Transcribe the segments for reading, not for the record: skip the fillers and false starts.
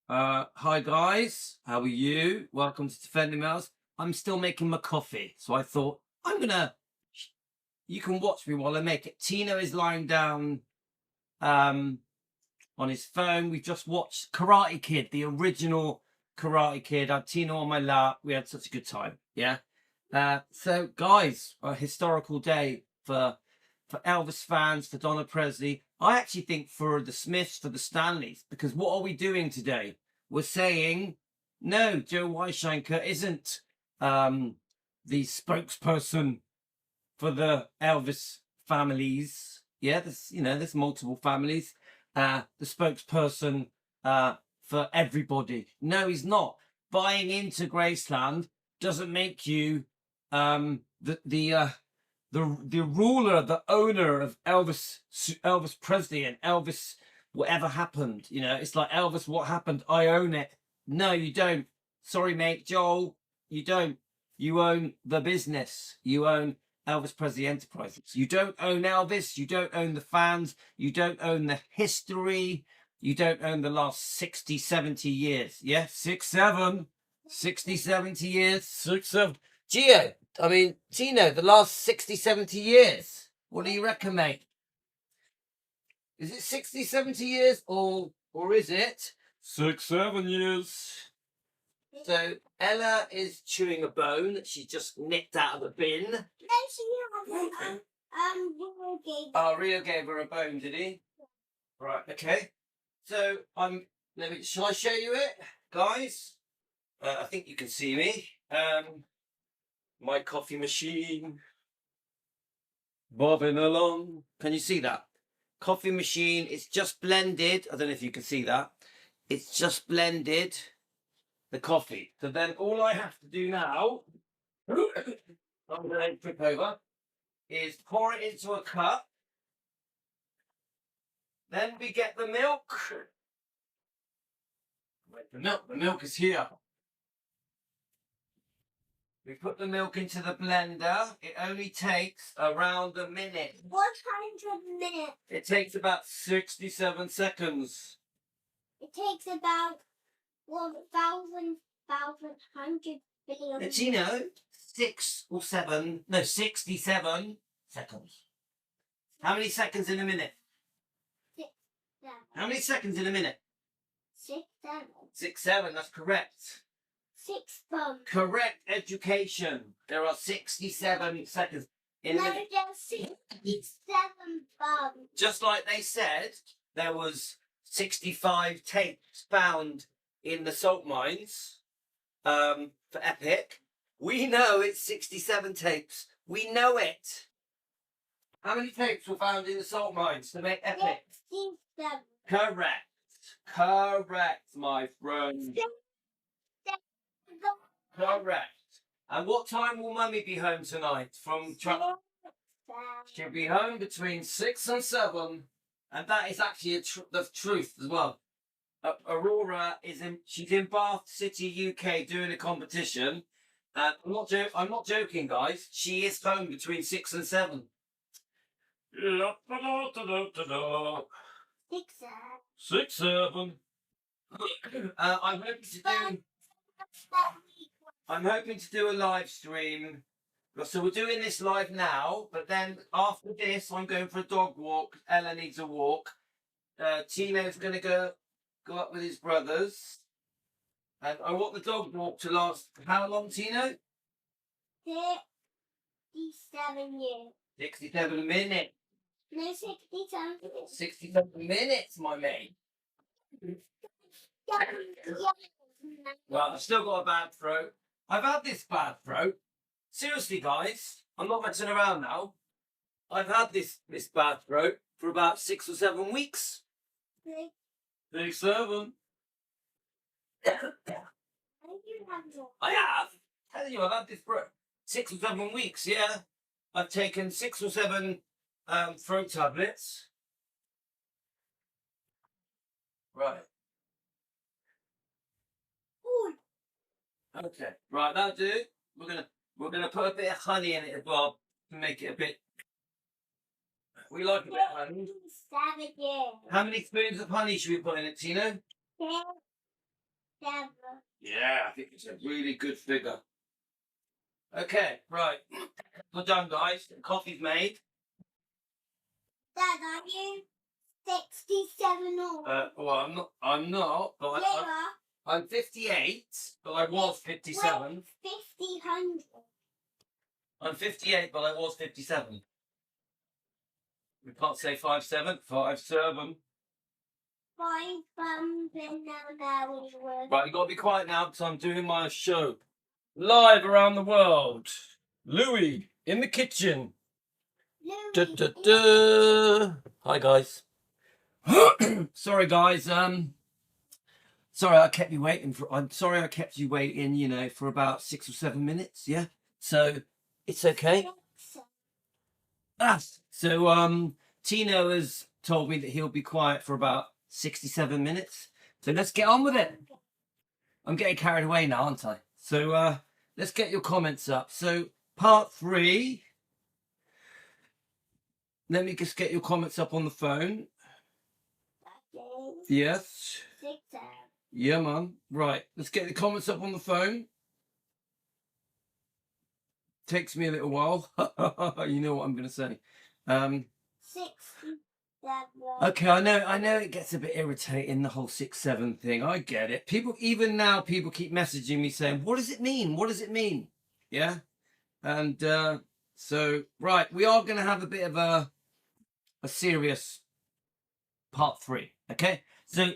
Hi guys, how are you? Welcome to Defending Mouse. I'm still making my coffee, so I thought you can watch me while I make it. Tino is lying down on his phone. We've just watched Karate Kid, the original Karate Kid. I had Tino on my lap. We had such a good time. Yeah. So guys, a historical day for Elvis fans, for Donna Presley. I actually think for the Smiths, for the Stanleys, because what are we doing today? We're saying, no, Joe Wienshanker isn't the spokesperson for the Elvis families. Yeah, there's multiple families. The spokesperson for everybody. No, he's not. Buying into Graceland doesn't make you the ruler, the owner of Elvis Presley and Elvis whatever happened. It's like Elvis, what happened? I own it. No, you don't. Sorry, mate, Joel, you don't. You own the business. You own Elvis Presley Enterprises. You don't own Elvis. You don't own the fans. You don't own the history. You don't own the last 60, 70 years. Yeah, 6, 7, 60, 70 years. 6, 7. Tino, the last 60, 70 years. What do you reckon, mate? Is it 60, 70 years or is it 6, 7 years? So Ella is chewing a bone that she just nipped out of the bin. No, she hasn't. Rio gave her. Oh, Rio gave her a bone, did he? Right, okay. So shall I show you it, guys? I think you can see me. My coffee machine bobbing along. Can you see that? Coffee machine, it's just blended. I don't know if you can see that. It's just blended the coffee. So then all I have to do now, I'm going to trip over, is pour it into a cup. Then we get the milk. Wait, the milk is here. We put the milk into the blender. It only takes around a minute. 100 minutes. It takes about 67 seconds. It takes about 1,100 billion. Did you know? 67 seconds. How many seconds in a minute? 6, 7. How many seconds in a minute? 6, 7. 6, 7, that's correct. 6 bombs. Correct education. There are 67 seconds in a No, minute. there's 67 bombs. Just like they said, there was 65 tapes found in the salt mines for Epic. We know it's 67 tapes. We know it. How many tapes were found in the salt mines to make Epic? 67. Correct, my friend. Correct. And what time will Mummy be home tonight from She'll be home between 6 and 7, and that is actually the truth as well. Aurora she's in Bath City, UK, doing a competition. And I'm not joking, guys. She is home between 6 and 7. 6, 6, 7. I'm hoping to do a live stream. So we're doing this live now, but then after this, I'm going for a dog walk. Ella needs a walk. Tino's going to go up with his brothers. And I want the dog walk to last how long, Tino? 67 years. 67 minutes. No, 67 years. 67 minutes, my mate. Well, I've still got a bad throat. I've had this bad throat. Seriously, guys, I'm not messing around now. I've had this bad throat for about 6 or 7 weeks. 6, 7. I have. Tell you, I've had this for 6 or 7 weeks. Yeah, I've taken 6 or 7 throat tablets. Right. Okay. Right, that'll do. We're gonna put a bit of honey in it as well to make it a bit. We like a bit of honey. 7 years. How many spoons of honey should we put in it, Tino? 10. 7. Yeah, I think it's a really good figure. Okay, right. We're done, guys. The coffee's made. Dad, are you 67 or? Well, I'm not, but I'm 58, but I was 57. 50, I'm 58, but I was 57. We can't say 5'7", 5'7". 5 something now when you were. Right, you got to be quiet now because I'm doing my show live around the world. Louis in the kitchen. Da, da, da. Hi guys. Sorry guys. Sorry I kept you waiting for. I'm sorry I kept you waiting. You know, for about 6 or 7 minutes. Yeah. So it's okay. So Tino has told me that he'll be quiet for about 67 minutes. So let's get on with it. I'm getting carried away now, aren't I? So let's get your comments up. So part 3. Let me just get your comments up on the phone. Yes. 6. Yeah, Mum. Right. Let's get the comments up on the phone. Takes me a little while. You know what I'm going to say. 67. Okay, I know it gets a bit irritating, the whole 6'7" thing. I get it. Even now, people keep messaging me saying, what does it mean? What does it mean? Yeah. And so, right, we are going to have a bit of a serious part 3. Okay. So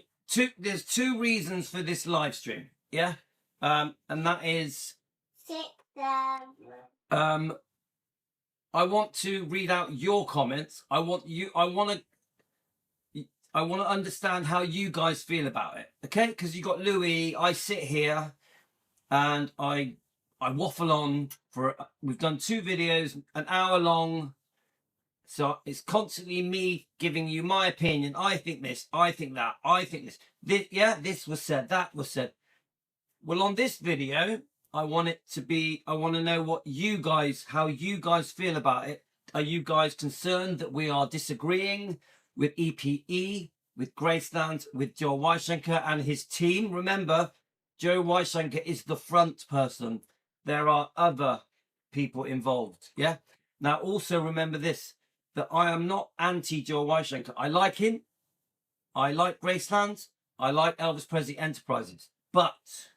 there's 2 reasons for this live stream. Yeah. And that is 6. I want to read out your comments. I want to understand how you guys feel about it. Okay? Because you got Louis, I sit here and I waffle on for, we've done 2 videos, an hour long. So it's constantly me giving you my opinion. I think this, I think that, I think this. This was said, that was said. Well, on this video, I want to know what how you guys feel about it. Are you guys concerned that we are disagreeing with EPE, with Graceland, with Joe Wienshanker and his team? Remember, Joe Wienshanker is the front person. There are other people involved. Yeah. Now, also remember this, that I am not anti-Joe Wienshanker. I like him. I like Graceland. I like Elvis Presley Enterprises. But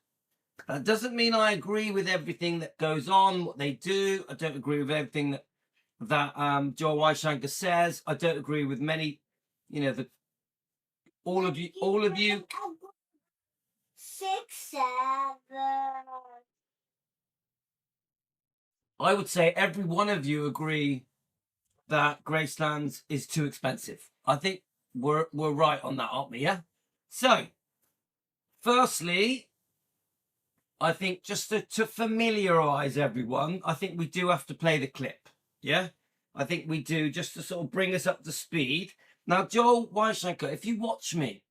that doesn't mean I agree with everything that goes on, what they do. I don't agree with everything that Joe Wienshanker says. I don't agree with many, all of you. 6, 7. I would say every one of you agree that Graceland is too expensive. I think we're right on that, aren't we? Yeah. So, firstly, I think just to familiarise everyone, I think we do have to play the clip. Yeah, I think we do, just to sort of bring us up to speed. Now, Joel Wienshanker, if you watch me,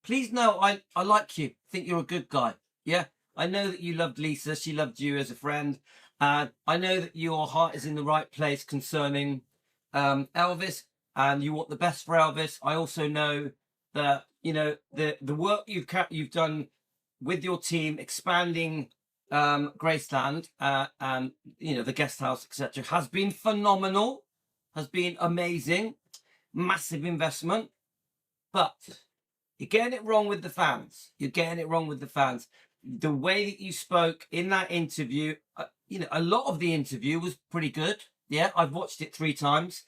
please know I like you. I think you're a good guy. Yeah, I know that you loved Lisa. She loved you as a friend. I know that your heart is in the right place concerning Elvis, and you want the best for Elvis. I also know that the work you've done with your team expanding Graceland and the guest house, etc., has been phenomenal, has been amazing, massive investment. But you're getting it wrong with the fans. You're getting it wrong with the fans. The way that you spoke in that interview, a lot of the interview was pretty good. Yeah, I've watched it 3 times.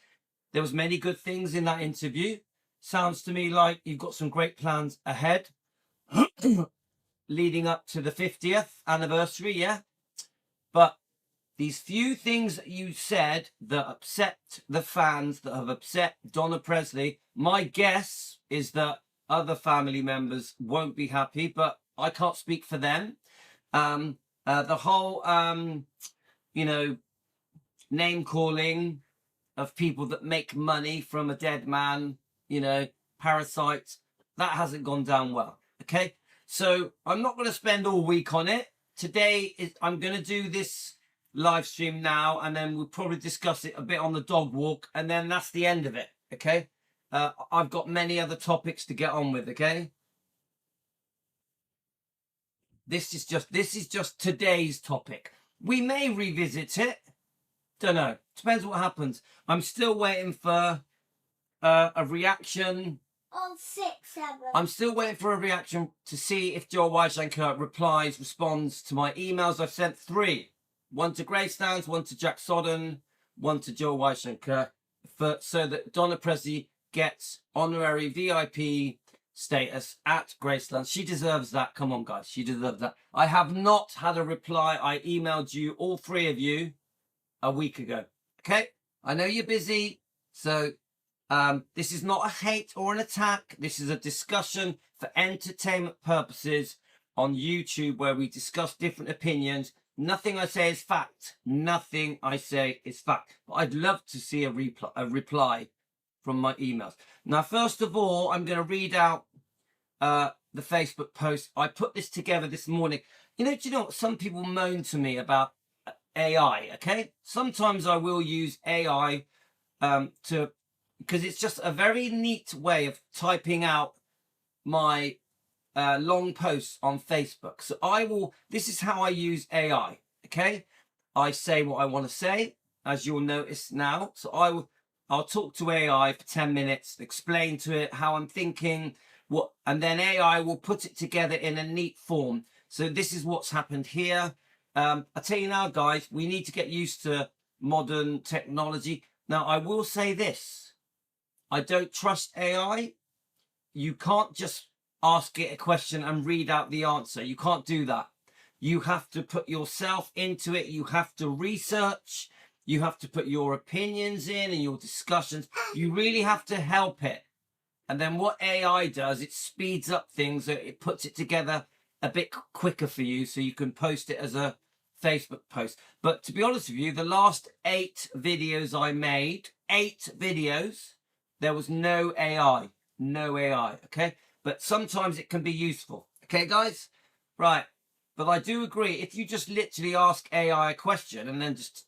There was many good things in that interview. Sounds to me like you've got some great plans ahead. Leading up to the 50th anniversary, yeah? But these few things that you said that upset the fans, that have upset Donna Presley, my guess is that other family members won't be happy, but I can't speak for them. The whole, name calling of people that make money from a dead man, Parasites, that hasn't gone down well, okay? So I'm not going to spend all week on it. Today, I'm going to do this live stream now, and then we'll probably discuss it a bit on the dog walk, and then that's the end of it, okay? I've got many other topics to get on with, okay? This is just today's topic. We may revisit it. Don't know. Depends what happens. I'm still waiting for a reaction. On 6-7. I'm still waiting for a reaction to see if Joel Wienshanker responds to my emails. I've sent 3. 1 to Graceland, 1 to Jack Sodden, 1 to Joel Wienshanker, so that Donna Presley gets honorary VIP status at Graceland. She deserves that. Come on, guys. She deserves that. I have not had a reply. I emailed you, all 3 of you, a week ago. Okay? I know you're busy, so this is not a hate or an attack. This is a discussion for entertainment purposes on YouTube where we discuss different opinions. Nothing I say is fact. Nothing I say is fact. But I'd love to see a reply from my emails. Now, first of all, I'm going to read out the Facebook post. I put this together this morning. Do you know what? Some people moan to me about AI, okay? Sometimes I will use AI because it's just a very neat way of typing out my long posts on Facebook. So this is how I use AI, okay? I say what I want to say, as you'll notice now. So I'll talk to AI for 10 minutes, explain to it how I'm thinking, and then AI will put it together in a neat form. So this is what's happened here. I tell you now, guys, we need to get used to modern technology. Now, I will say this. I don't trust AI. You can't just ask it a question and read out the answer. You can't do that. You have to put yourself into it. You have to research. You have to put your opinions in and your discussions. You really have to help it. And then what AI does, it speeds up things. It puts it together a bit quicker for you so you can post it as a Facebook post. But to be honest with you, the last 8 videos I made, 8 videos, there was no AI. No AI, okay? But sometimes it can be useful. Okay, guys? Right. But I do agree, if you just literally ask AI a question and then just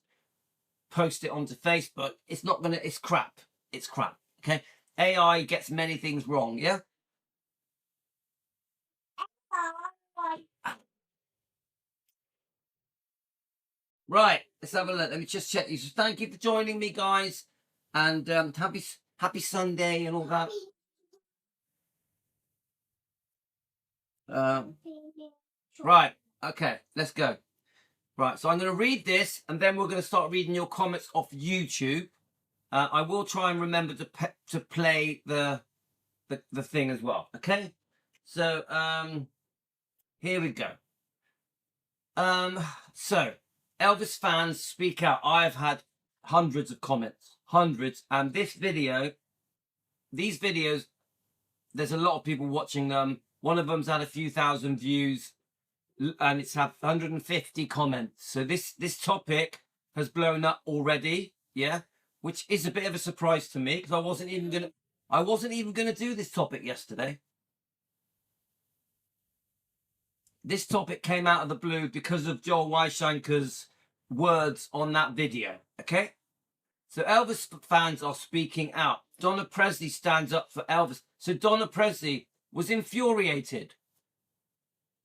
post it onto Facebook, it's crap. It's crap, okay? AI gets many things wrong, yeah? Right, let's have a look. Let me just check these. So thank you for joining me, guys. And happy Sunday and all that. Right, okay, let's go. Right, so I'm going to read this, and then we're going to start reading your comments off YouTube. I will try and remember to play the thing as well, okay? So, here we go. So, Elvis fans speak out. I've had hundreds of comments, hundreds, and these videos, there's a lot of people watching them. One of them's had a few thousand views, and it's had 150 comments. So this topic has blown up already, yeah, which is a bit of a surprise to me because I wasn't even gonna do this topic yesterday. This topic came out of the blue because of Joel Wienshanker's words on that video, okay? So Elvis fans are speaking out. Donna Presley stands up for Elvis. So Donna Presley was infuriated.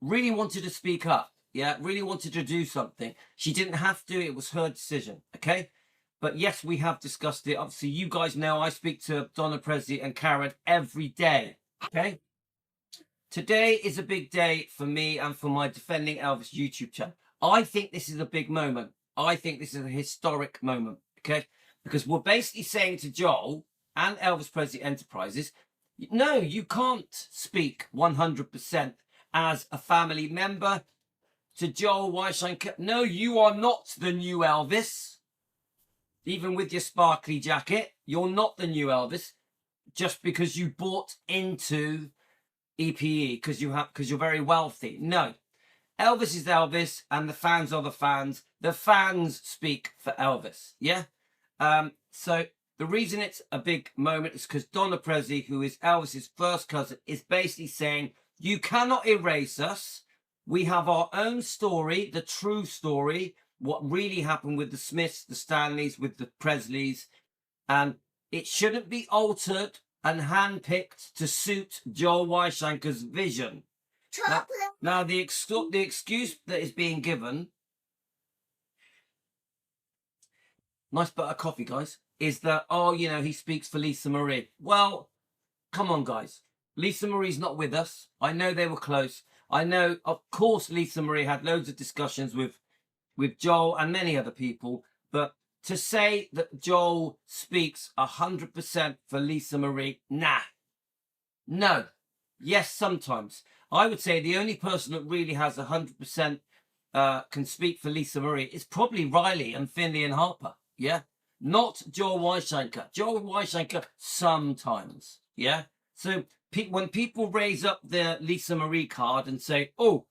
Really wanted to speak up. Yeah, really wanted to do something. She didn't have to. It was her decision, okay? But yes, we have discussed it. Obviously, you guys know I speak to Donna Presley and Karen every day, okay? Today is a big day for me and for my Defending Elvis YouTube channel. I think this is a big moment. I think this is a historic moment, okay? Because we're basically saying to Joel and Elvis Presley Enterprises, no, you can't speak 100% as a family member. To Joel Wienshanker, no, you are not the new Elvis. Even with your sparkly jacket, you're not the new Elvis just because you bought into EPE because you're very wealthy. No, Elvis is Elvis and the fans are the fans. The fans speak for Elvis, yeah? So the reason it's a big moment is because Donna Presley, who is Elvis's first cousin, is basically saying, you cannot erase us. We have our own story, the true story, what really happened with the Smiths, the Stanleys, with the Presleys, and it shouldn't be altered and handpicked to suit Joel Wienshanker's vision. Chocolate. Now the excuse that is being given, nice bit of coffee, guys, is that, oh, you know, he speaks for Lisa Marie. Well, come on, guys. Lisa Marie's not with us. I know they were close. I know, of course, Lisa Marie had loads of discussions with Joel and many other people, but to say that Joel speaks 100% for Lisa Marie, nah. No. Yes, sometimes. I would say the only person that really has 100% can speak for Lisa Marie is probably Riley and Finley and Harper. Yeah. Not Joel Wienshanker. Joel Wienshanker sometimes. Yeah. So when people raise up their Lisa Marie card and say, oh,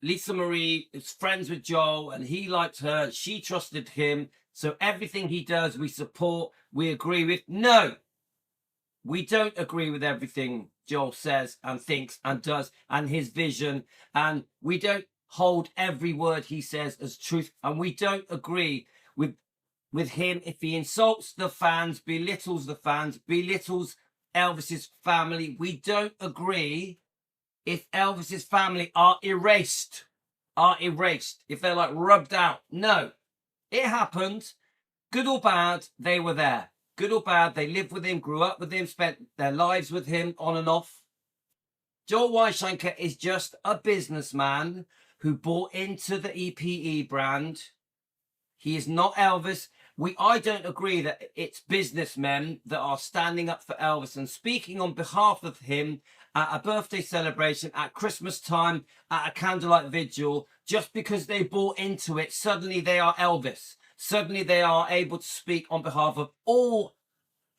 Lisa Marie is friends with Joel and he liked her, she trusted him, so everything he does we support, we agree with. No, we don't agree with everything Joel says and thinks and does and his vision, and we don't hold every word he says as truth, and we don't agree with him if he insults the fans, belittles the fans, belittles Elvis's family. We don't agree if Elvis's family are erased, if they're like rubbed out. No, it happened. Good or bad, they were there. Good or bad, they lived with him, grew up with him, spent their lives with him on and off. Joel Wienshanker is just a businessman who bought into the EPE brand. He is not Elvis. I don't agree that it's businessmen that are standing up for Elvis and speaking on behalf of him at a birthday celebration, at Christmas time, at a candlelight vigil. Just because they bought into it, suddenly they are Elvis. Suddenly they are able to speak on behalf of all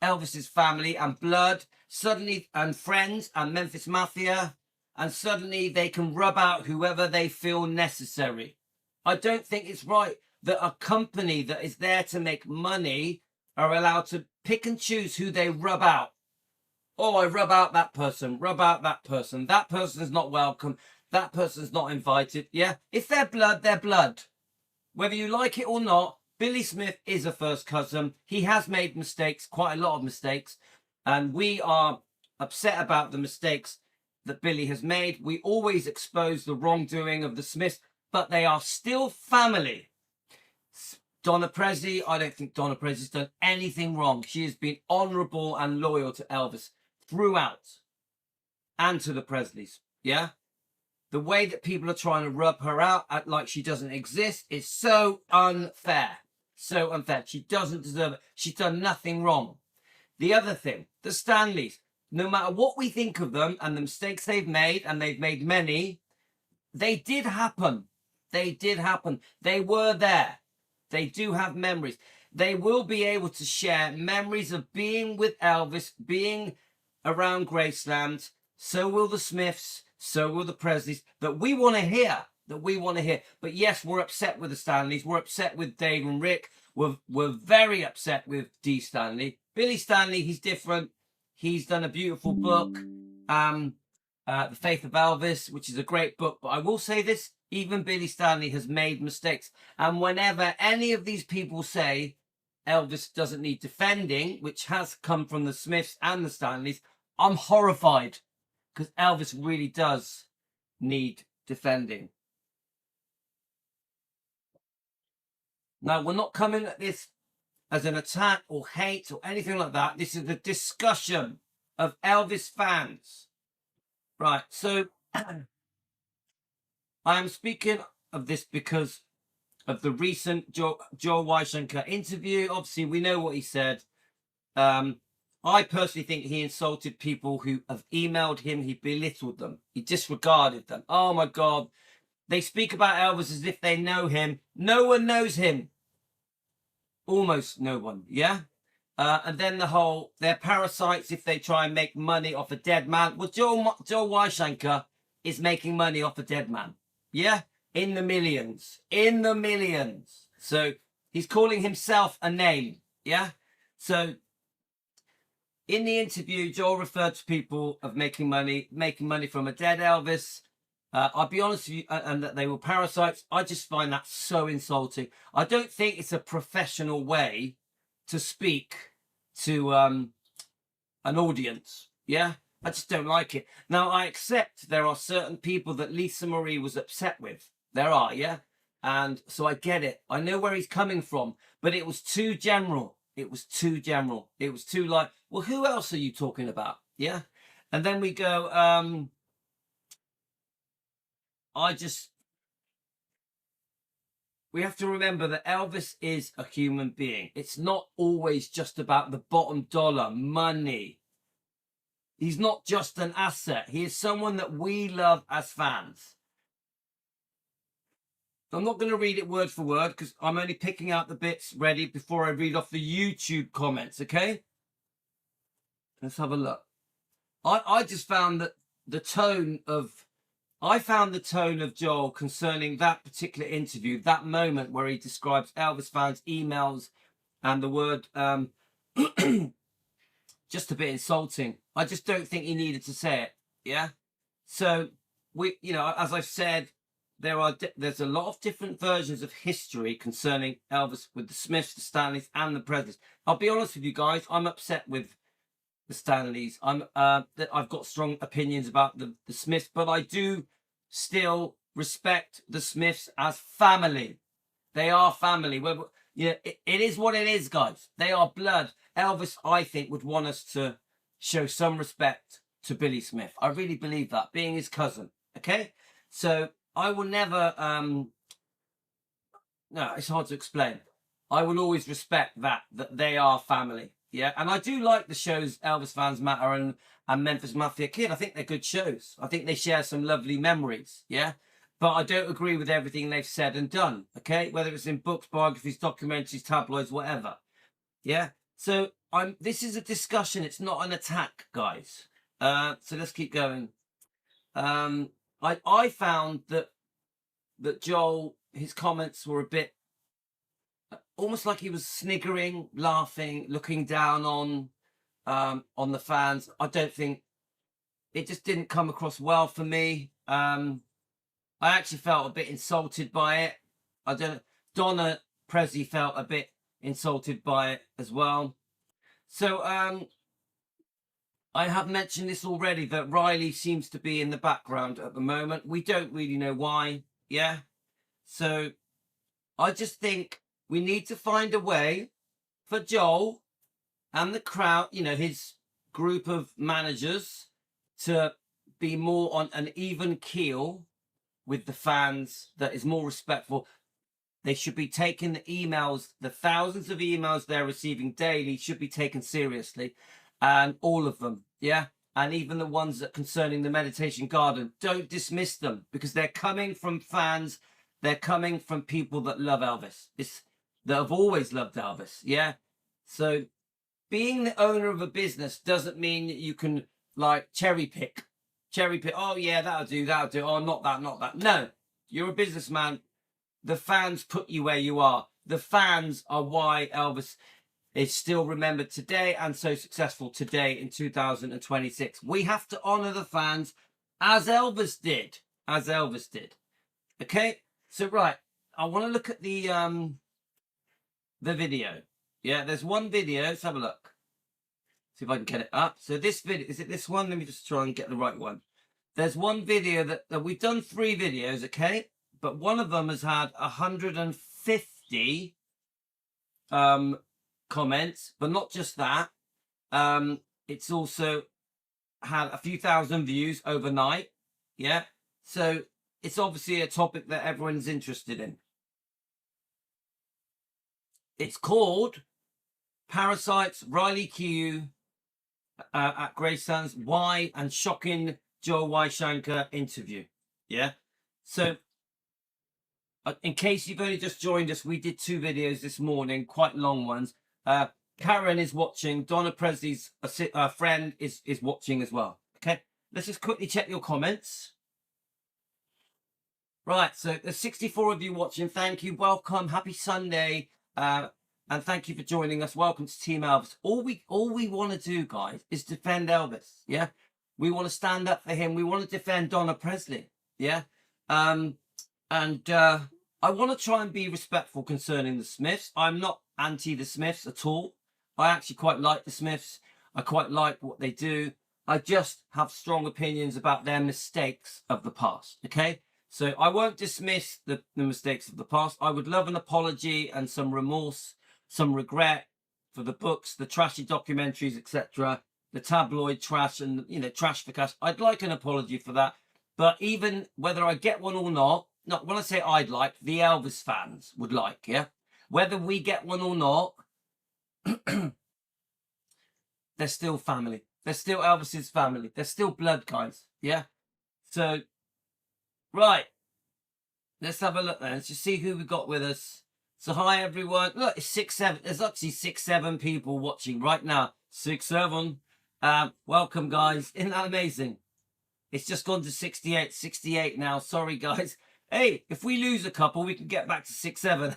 Elvis's family and blood, suddenly, and friends and Memphis Mafia, and suddenly they can rub out whoever they feel necessary. I don't think it's right that a company that is there to make money are allowed to pick and choose who they rub out. Oh, I rub out that person, rub out that person. That person's not welcome. That person's not invited. Yeah, if they're blood, they're blood. Whether you like it or not, Billy Smith is a first cousin. He has made mistakes, quite a lot of mistakes, and we are upset about the mistakes that Billy has made. We always expose the wrongdoing of the Smiths, but they are still family. Donna Presley, I don't think Donna Presley's done anything wrong. She has been honourable and loyal to Elvis throughout, and to the Presleys. Yeah? The way that people are trying to rub her out like she doesn't exist is so unfair. So unfair. She doesn't deserve it. She's done nothing wrong. The other thing, the Stanleys, no matter what we think of them and the mistakes they've made, and they've made many, they did happen. They did happen. They were there. They do have memories. They will be able to share memories of being with Elvis, being around Graceland. So will the Smiths. So will the Presleys. That we want to hear. But yes, we're upset with the Stanleys. We're upset with Dave and Rick. We're very upset with Dee Stanley. Billy Stanley, he's different. He's done a beautiful book, The Faith of Elvis, which is a great book. But I will say this, even Billy Stanley has made mistakes. And whenever any of these people say Elvis doesn't need defending, which has come from the Smiths and the Stanleys, I'm horrified, because Elvis really does need defending. Now, we're not coming at this as an attack or hate or anything like that. This is a discussion of Elvis fans. Right, so I am speaking of this because of the recent Joel Wienshanker interview. Obviously, we know what he said. I personally think he insulted people who have emailed him. He belittled them. He disregarded them. Oh, my God. They speak about Elvis as if they know him. No one knows him. Almost no one, yeah? And then they're parasites if they try and make money off a dead man. Well, Joel Wienshanker is making money off a dead man, yeah? In the millions. So he's calling himself a name, yeah? So in the interview, Joel referred to people of making money from a dead Elvis. I'll be honest with you, and that they were parasites. I just find that so insulting. I don't think it's a professional way to speak to an audience. Yeah, I just don't like it. Now, I accept there are certain people that Lisa Marie was upset with. There are, yeah? And so I get it. I know where he's coming from, but it was too general. It was too general. It was too like, well, who else are you talking about? Yeah? And then we go, we have to remember that Elvis is a human being. It's not always just about the bottom dollar, money. He's not just an asset. He is someone that we love as fans. I'm not going to read it word for word because I'm only picking out the bits ready before I read off the YouTube comments, okay? Let's have a look. I just found that the tone of Joel concerning that particular interview, that moment where he describes Elvis fans' emails and the word just a bit insulting. I just don't think he needed to say it. Yeah. So we, as I've said, there's a lot of different versions of history concerning Elvis with the Smiths, the Stanleys, and the Presleys. I'll be honest with you guys. I'm upset with the Stanleys. I've got strong opinions about the Smiths, but I do still respect the Smiths as family. They are family. It is what it is, guys. They are blood. Elvis, I think, would want us to show some respect to Billy Smith. I really believe that, being his cousin. Okay? So I will never, no, it's hard to explain. I will always respect that they are family. Yeah? And I do like the shows Elvis Fans Matter and Memphis Mafia Kid. I think they're good shows. I think they share some lovely memories. Yeah? But I don't agree with everything they've said and done, okay? Whether it's in books, biographies, documentaries, tabloids, whatever. Yeah? So this is a discussion. It's not an attack, guys. So let's keep going. I found that Joel, his comments were a bit almost like he was sniggering, laughing, looking down on the fans. I don't think it just didn't come across well for me. I actually felt a bit insulted by it. Donna Presley felt a bit insulted by it as well. So I have mentioned this already, that Riley seems to be in the background at the moment. We don't really know why. Yeah. So I just think we need to find a way for Joel and the crowd, his group of managers, to be more on an even keel with the fans, that is more respectful. They should be taking the emails, the thousands of emails they're receiving daily should be taken seriously. And all of them, yeah? And even the ones that concerning the meditation garden, don't dismiss them, because they're coming from fans. They're coming from people that love Elvis. That have always loved Elvis, yeah? So being the owner of a business doesn't mean that you can like cherry pick. Oh yeah, that'll do. Oh, not that. No, you're a businessman. The fans put you where you are. The fans are why Elvis is still remembered today and so successful today in 2026. We have to honor the fans as Elvis did. Okay, so right, I want to look at the video. Yeah, there's one video. Let's have a look. See if I can get it up. So this video, is it this one? Let me just try and get the right one. There's one video that we've done 3 videos, okay? But one of them has had 150 comments, but not just that. It's also had a few thousand views overnight. Yeah. So it's obviously a topic that everyone's interested in. It's called Parasites, Riley Q at Graceland's Why and Shocking Joe Wienshanker interview. Yeah. So in case you've only just joined us, we did 2 videos this morning, quite long ones. Karen is watching. Donna Presley's friend is watching as well. Okay. Let's just quickly check your comments. Right. So there's 64 of you watching. Thank you. Welcome. Happy Sunday. And thank you for joining us. Welcome to Team Elvis. All we want to do, guys, is defend Elvis. Yeah. We want to stand up for him. We want to defend Donna Presley. Yeah. And I want to try and be respectful concerning the Smiths. I'm not anti the Smiths at all. I actually quite like the Smiths. I quite like what they do. I just have strong opinions about their mistakes of the past. Okay, so I won't dismiss the mistakes of the past. I would love an apology and some remorse, some regret for the books, the trashy documentaries, etc., the tabloid trash, and trash for cash. I'd like an apology for that. But even whether I get one or not, when I say I'd like, the Elvis fans would like, yeah? Whether we get one or not, they're still family. They're still Elvis's family. They're still blood, guys, yeah? So, right. Let's have a look then. Let's just see who we got with us. So, hi, everyone. Look, it's 6, 7. There's actually 6, 7 people watching right now. 6, 7. Welcome, guys. Isn't that amazing? It's just gone to 68 now. Sorry, guys. Hey, if we lose a couple, we can get back to 6, 7.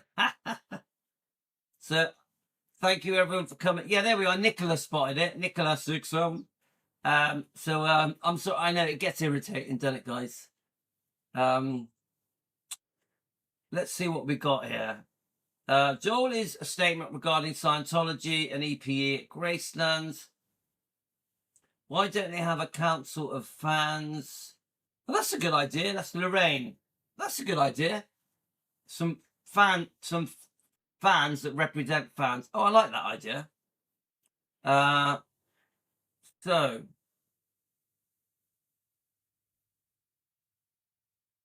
So, thank you, everyone, for coming. Yeah, there we are. Nicola spotted it. Nicola 6, 7. I'm sorry. I know it gets irritating, doesn't it, guys? Let's see what we got here. Joel is a statement regarding Scientology and EPE at Graceland. Why don't they have a council of fans? Well, that's a good idea. That's Lorraine. That's a good idea. Some fans that represent fans. Oh, I like that idea.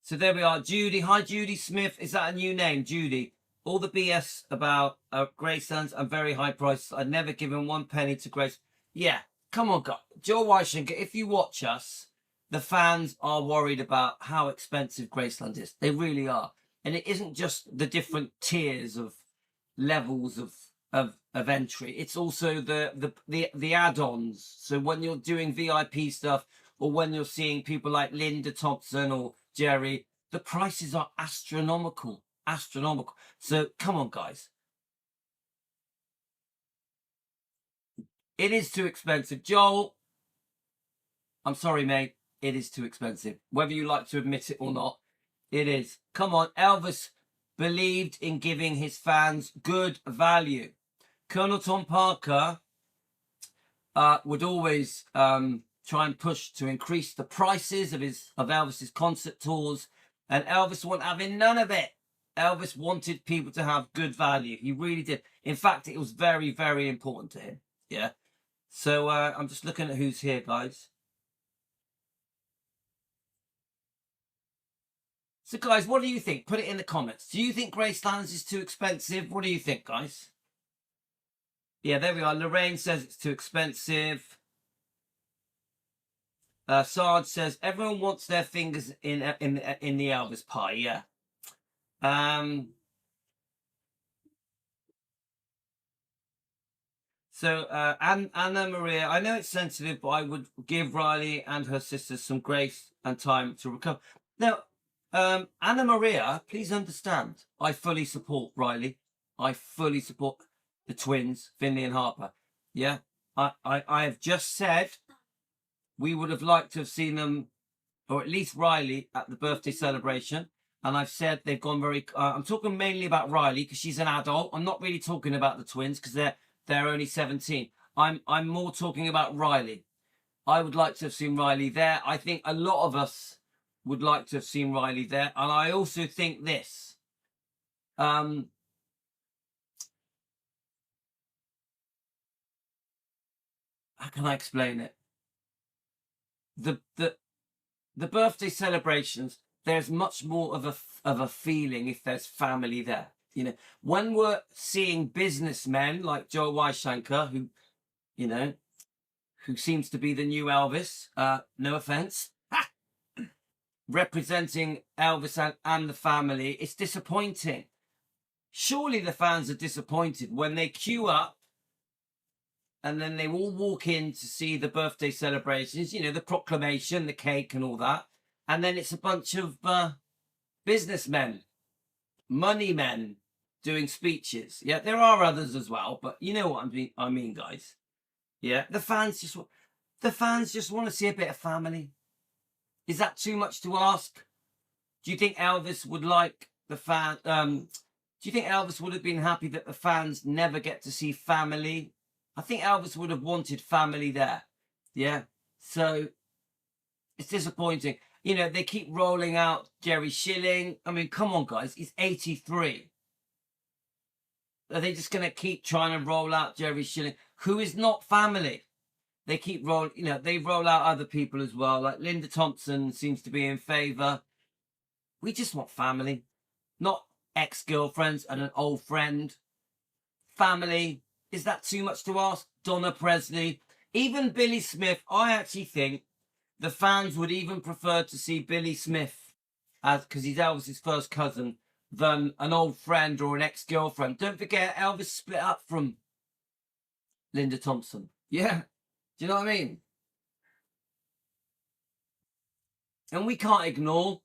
So there we are. Judy. Hi, Judy Smith. Is that a new name? Judy. All the BS about Gracelands and very high prices. I'd never given 1 penny to Grace. Yeah. Come on, God. Joel Wienshanker, if you watch us, the fans are worried about how expensive Graceland is. They really are. And it isn't just the different tiers of levels of entry. It's also the add-ons. So when you're doing VIP stuff, or when you're seeing people like Linda Thompson or Jerry, the prices are astronomical. Astronomical. So come on, guys. It is too expensive. Joel, I'm sorry, mate. It is too expensive. Whether you like to admit it or not, it is. Come on. Elvis believed in giving his fans good value. Colonel Tom Parker would always try and push to increase the prices of Elvis's concert tours, and Elvis wasn't having none of it. Elvis wanted people to have good value. He really did. In fact, it was very, very important to him. Yeah. So I'm just looking at who's here, guys. So, guys, what do you think? Put it in the comments. Do you think Gracelands is too expensive? What do you think, guys? Yeah, there we are. Lorraine says it's too expensive. Sarge says everyone wants their fingers in the Elvis pie. Yeah. So Anna Maria, I know it's sensitive, but I would give Riley and her sisters some grace and time to recover. Now, Anna Maria, please understand, I fully support Riley. I fully support the twins, Finley and Harper. Yeah, I have just said we would have liked to have seen them, or at least Riley, at the birthday celebration. And I've said they've gone very. I'm talking mainly about Riley because she's an adult. I'm not really talking about the twins because they're only 17. I'm more talking about Riley. I would like to have seen Riley there. I think a lot of us would like to have seen Riley there. And I also think this. How can I explain it? The birthday celebrations, there's much more of a feeling if there's family there. You know, when we're seeing businessmen like Joel Wienshanker, who seems to be the new Elvis, no offense, representing Elvis and the family, it's disappointing. Surely the fans are disappointed when they queue up and then they all walk in to see the birthday celebrations, the proclamation, the cake and all that. And then it's a bunch of businessmen, money men doing speeches. Yeah, there are others as well, but you know what I mean, guys. Yeah, the fans just want to see a bit of family. Is that too much to ask? Do you think Elvis would like the fan? Do you think Elvis would have been happy that the fans never get to see family? I think Elvis would have wanted family there. Yeah. So it's disappointing. You know, they keep rolling out Jerry Schilling. I mean, come on, guys. He's 83. Are they just going to keep trying to roll out Jerry Schilling, who is not family? They keep they roll out other people as well. Like Linda Thompson seems to be in favour. We just want family, not ex-girlfriends and an old friend. Family. Is that too much to ask? Donna Presley. Even Billy Smith. I actually think the fans would even prefer to see Billy Smith, because he's Elvis's first cousin, than an old friend or an ex-girlfriend. Don't forget, Elvis split up from Linda Thompson. Yeah. Do you know what I mean? And we can't ignore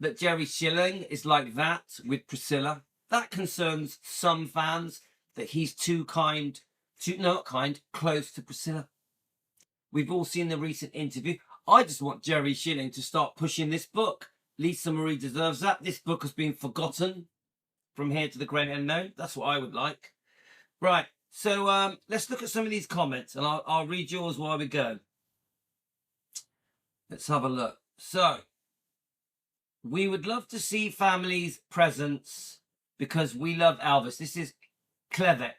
that Jerry Schilling is like that with Priscilla. That concerns some fans, that he's too close to Priscilla. We've all seen the recent interview. I just want Jerry Schilling to start pushing this book. Lisa Marie deserves that. This book has been forgotten from here to the great unknown. That's what I would like. Right. So let's look at some of these comments, and I'll read yours while we go. Let's have a look. So, we would love to see families' presence because we love Elvis. This is Claire.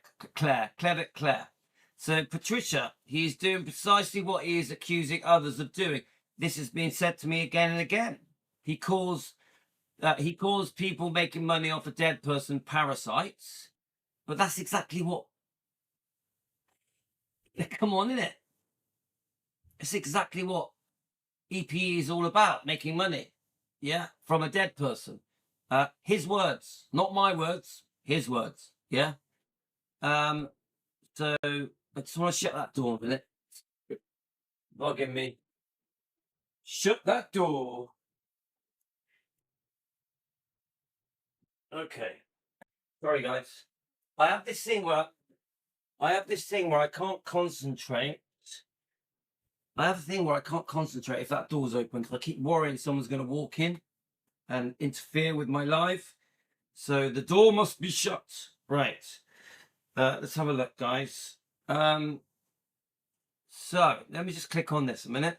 So, Patricia, he is doing precisely what he is accusing others of doing. This has been said to me again and again. He calls people making money off a dead person parasites, but that's exactly what. Come on, isn't it? It's exactly what EPE is all about, making money. Yeah, from a dead person. His words, not my words, his words. Yeah. So I just want to shut that door a minute. Bugging me. Shut that door. Okay. Sorry, guys. I have this thing where I can't concentrate. I have a thing where I can't concentrate if that door's open, because I keep worrying someone's going to walk in and interfere with my life. So the door must be shut. Right. Let's have a look, guys. So let me just click on this a minute.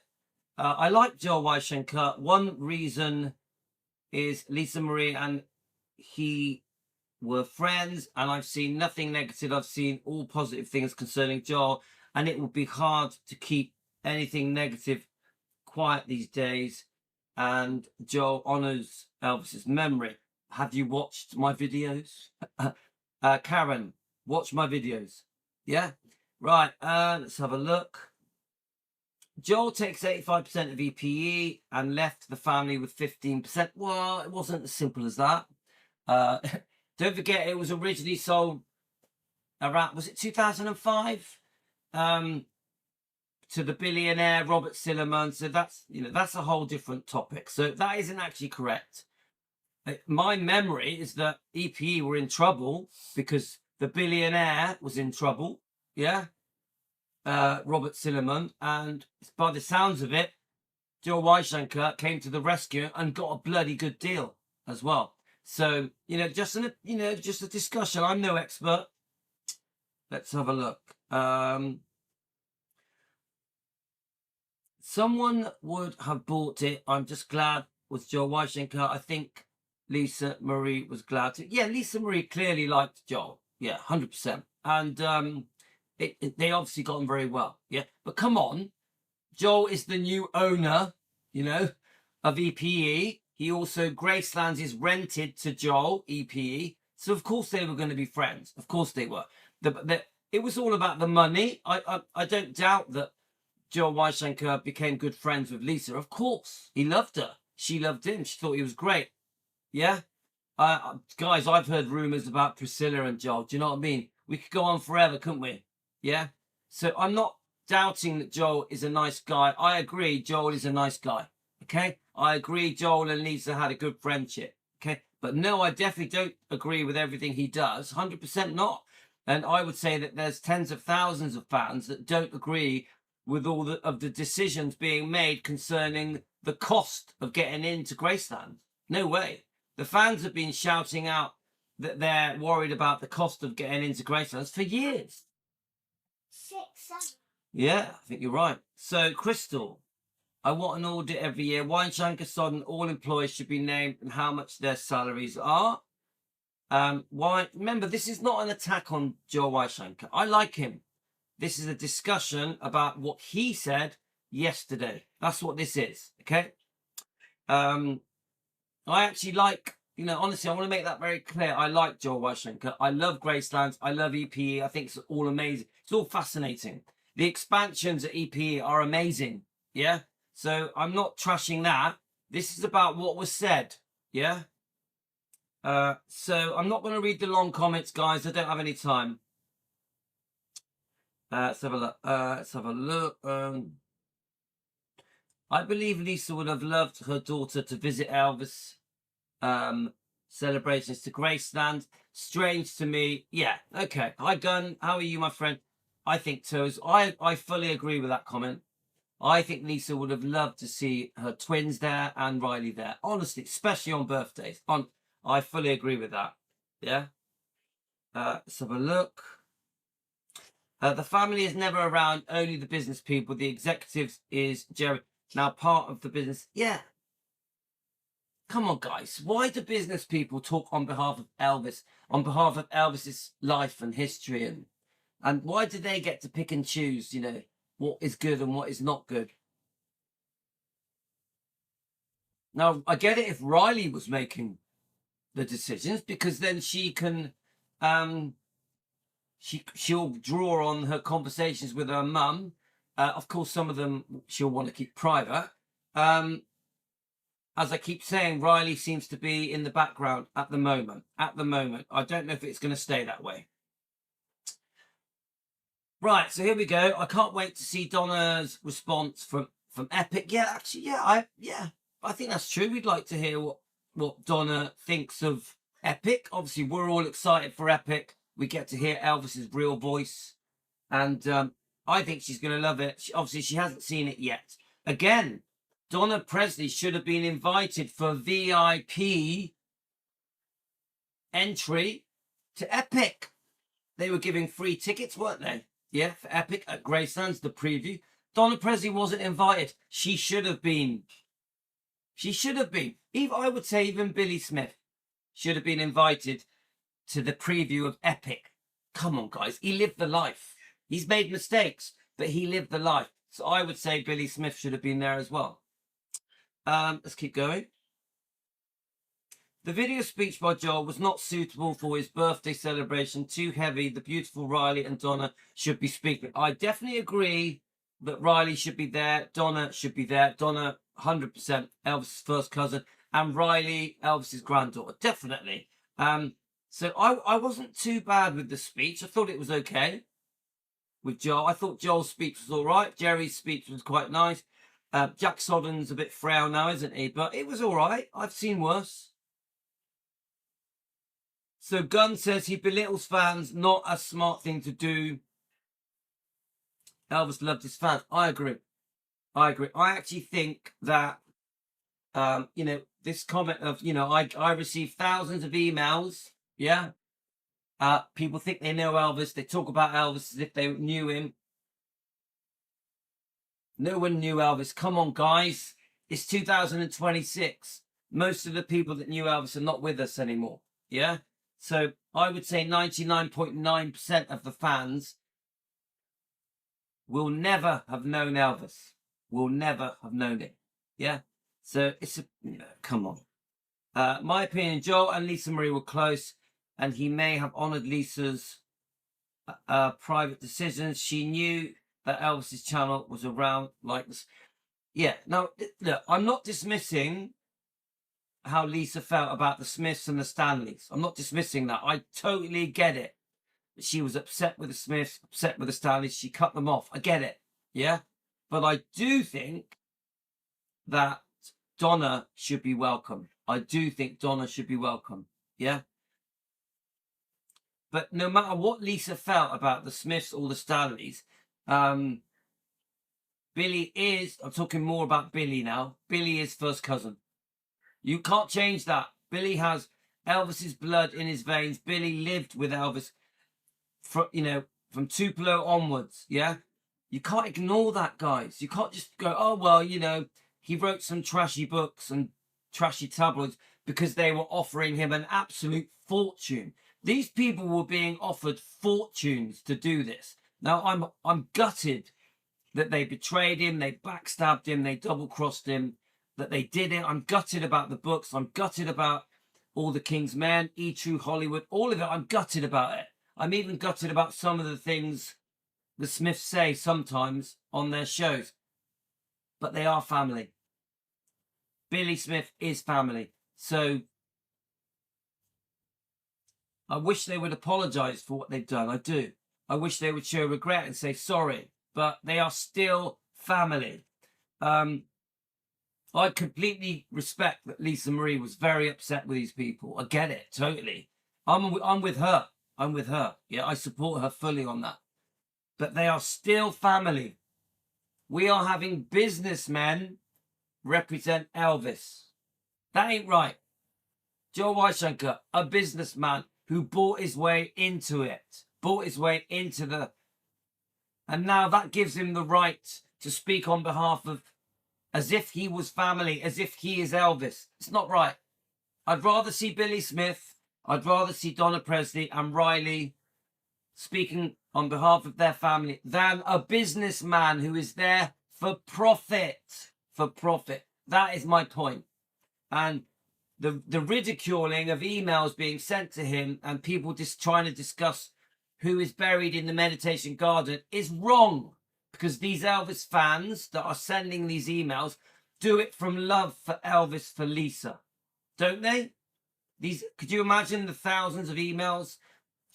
I like Joel Wienshanker. One reason is Lisa Marie and he were friends, and I've seen nothing negative. I've seen all positive things concerning Joel, and it would be hard to keep anything negative quiet these days. And Joel honors Elvis's memory. Have you watched my videos? Karen, watch my videos. Yeah? Right, let's have a look. Joel takes 85% of EPE and left the family with 15%. Well, it wasn't as simple as that. Don't forget, it was originally sold around, was it 2005? To the billionaire Robert Silliman. So that's a whole different topic. So that isn't actually correct. My memory is that EPE were in trouble because the billionaire was in trouble. Yeah. Robert Silliman, and by the sounds of it, Joel Wienshanker came to the rescue and got a bloody good deal as well. So just a discussion. I'm no expert. Let's have a look. Someone would have bought it. I'm just glad with Joel Wienshanker. I think Lisa Marie was glad to. Yeah, Lisa Marie clearly liked Joel. Yeah, 100%. And they obviously got on very well. Yeah, but come on, Joel is the new owner, of EPE. He also, Graceland is rented to Joel, EPE. So of course they were going to be friends. Of course they were. It was all about the money. I don't doubt that Joel Wienshanker became good friends with Lisa. Of course, he loved her. She loved him. She thought he was great. Yeah, guys, I've heard rumors about Priscilla and Joel. Do you know what I mean? We could go on forever, couldn't we? Yeah. So I'm not doubting that Joel is a nice guy. I agree, Joel is a nice guy. Okay, I agree, Joel and Lisa had a good friendship. Okay, but no, I definitely don't agree with everything he does. 100% not. And I would say that there's tens of thousands of fans that don't agree with all of the decisions being made concerning the cost of getting into Graceland. No way. The fans have been shouting out that they're worried about the cost of getting into Graceland for years. 6, 7. Yeah, I think you're right. So, Crystal, I want an audit every year. Wienshanker Sodden, all employees should be named and how much their salaries are. Why? Remember, this is not an attack on Joe Wienshanker. I like him. This is a discussion about what he said yesterday. That's what this is. Okay. I actually like, honestly, I want to make that very clear. I like Joel Wienshanker. I love Graceland. I love EPE. I think it's all amazing. It's all fascinating. The expansions at EPE are amazing. Yeah. So I'm not trashing that. This is about what was said. Yeah. So I'm not going to read the long comments, guys. I don't have any time. Let's have a look. I believe Lisa would have loved her daughter to visit Elvis celebrations to Graceland. Strange to me. Yeah, okay. Hi, Gunn. How are you, my friend? I think so. I fully agree with that comment. I think Lisa would have loved to see her twins there and Riley there. Honestly, especially on birthdays. I fully agree with that. Yeah. Let's have a look. The family is never around, only the business people. The executives is Jerry. Now part of the business. Yeah. Come on, guys. Why do business people talk on behalf of Elvis, on behalf of Elvis's life and history? And why do they get to pick and choose, what is good and what is not good? Now, I get it if Riley was making the decisions, because then she can, she'll draw on her conversations with her mum. Of course, some of them she'll want to keep private. As I keep saying, Riley seems to be in the background at the moment. I don't know if it's going to stay that way. Right, so here we go. I can't wait to see Donna's response from Epic. Yeah, actually, I think that's true. We'd like to hear what Donna thinks of Epic. Obviously, we're all excited for Epic. We get to hear Elvis's real voice, and I think she's going to love it. Obviously, she hasn't seen it yet. Again, Donna Presley should have been invited for VIP entry to Epic. They were giving free tickets, weren't they? Yeah, for Epic at Graceland's, the preview. Donna Presley wasn't invited. She should have been. Even, I would say even Billy Smith should have been invited to the preview of Epic. Come on, guys. He lived the life. He's made mistakes, but he lived the life. So I would say Billy Smith should have been there as well. Let's keep going. The video speech by Joel was not suitable for his birthday celebration. Too heavy. The beautiful Riley and Donna should be speaking. I definitely agree that Riley should be there. Donna should be there. Donna, 100%, Elvis's first cousin. And Riley, Elvis's granddaughter. Definitely. So I wasn't too bad with the speech. I thought it was okay with Joel. I thought Joel's speech was all right. Jerry's speech was quite nice. Jack Sodden's a bit frail now, isn't he? But it was all right. I've seen worse. So Gunn says he belittles fans, not a smart thing to do. Elvis loved his fans. I agree. I actually think that, this comment of, I received thousands of emails. Yeah. People think they know Elvis. They talk about Elvis as if they knew him. No one knew Elvis. Come on, guys. It's 2026. Most of the people that knew Elvis are not with us anymore. Yeah? So I would say 99.9% of the fans will never have known Elvis. Will never have known it. Yeah? So it's come on. My opinion, Joel and Lisa Marie were close, and he may have honoured Lisa's private decisions. She knew that Elvis's channel was around like this. Yeah. Now, look, I'm not dismissing how Lisa felt about the Smiths and the Stanleys. I'm not dismissing that. I totally get it. She was upset with the Smiths, upset with the Stanleys. She cut them off. I get it. Yeah. But I do think that Donna should be welcome. I do think Donna should be welcome. Yeah. But no matter what Lisa felt about the Smiths or the Stanleys, Billy is, I'm talking more about Billy now. Billy is first cousin. You can't change that. Billy has Elvis's blood in his veins. Billy lived with Elvis from Tupelo onwards. Yeah. You can't ignore that, guys. You can't just go, oh, well, you know, he wrote some trashy books and trashy tabloids because they were offering him an absolute fortune. These people were being offered fortunes to do this. Now, I'm gutted that they betrayed him, they backstabbed him, they double-crossed him, that they did it. I'm gutted about the books. I'm gutted about All the King's Men, E-True Hollywood, all of it. I'm gutted about it. I'm even gutted about some of the things the Smiths say sometimes on their shows. But they are family. Billy Smith is family. So I wish they would apologise for what they've done. I do. I wish they would show regret and say sorry. But they are still family. I completely respect that Lisa Marie was very upset with these people. I get it, totally. I'm with her. I'm with her. Yeah, I support her fully on that. But they are still family. We are having businessmen represent Elvis. That ain't right. Joe Wienshanker, a businessman who bought his way into it. Bought his way into the... And now that gives him the right to speak on behalf of, as if he was family, as if he is Elvis. It's not right. I'd rather see Billy Smith, I'd rather see Donna Presley and Riley speaking on behalf of their family than a businessman who is there for profit. For profit. That is my point. And the ridiculing of emails being sent to him and people just trying to discuss who is buried in the meditation garden is wrong, because these Elvis fans that are sending these emails do it from love for Elvis, for Lisa, don't they? Could you imagine the thousands of emails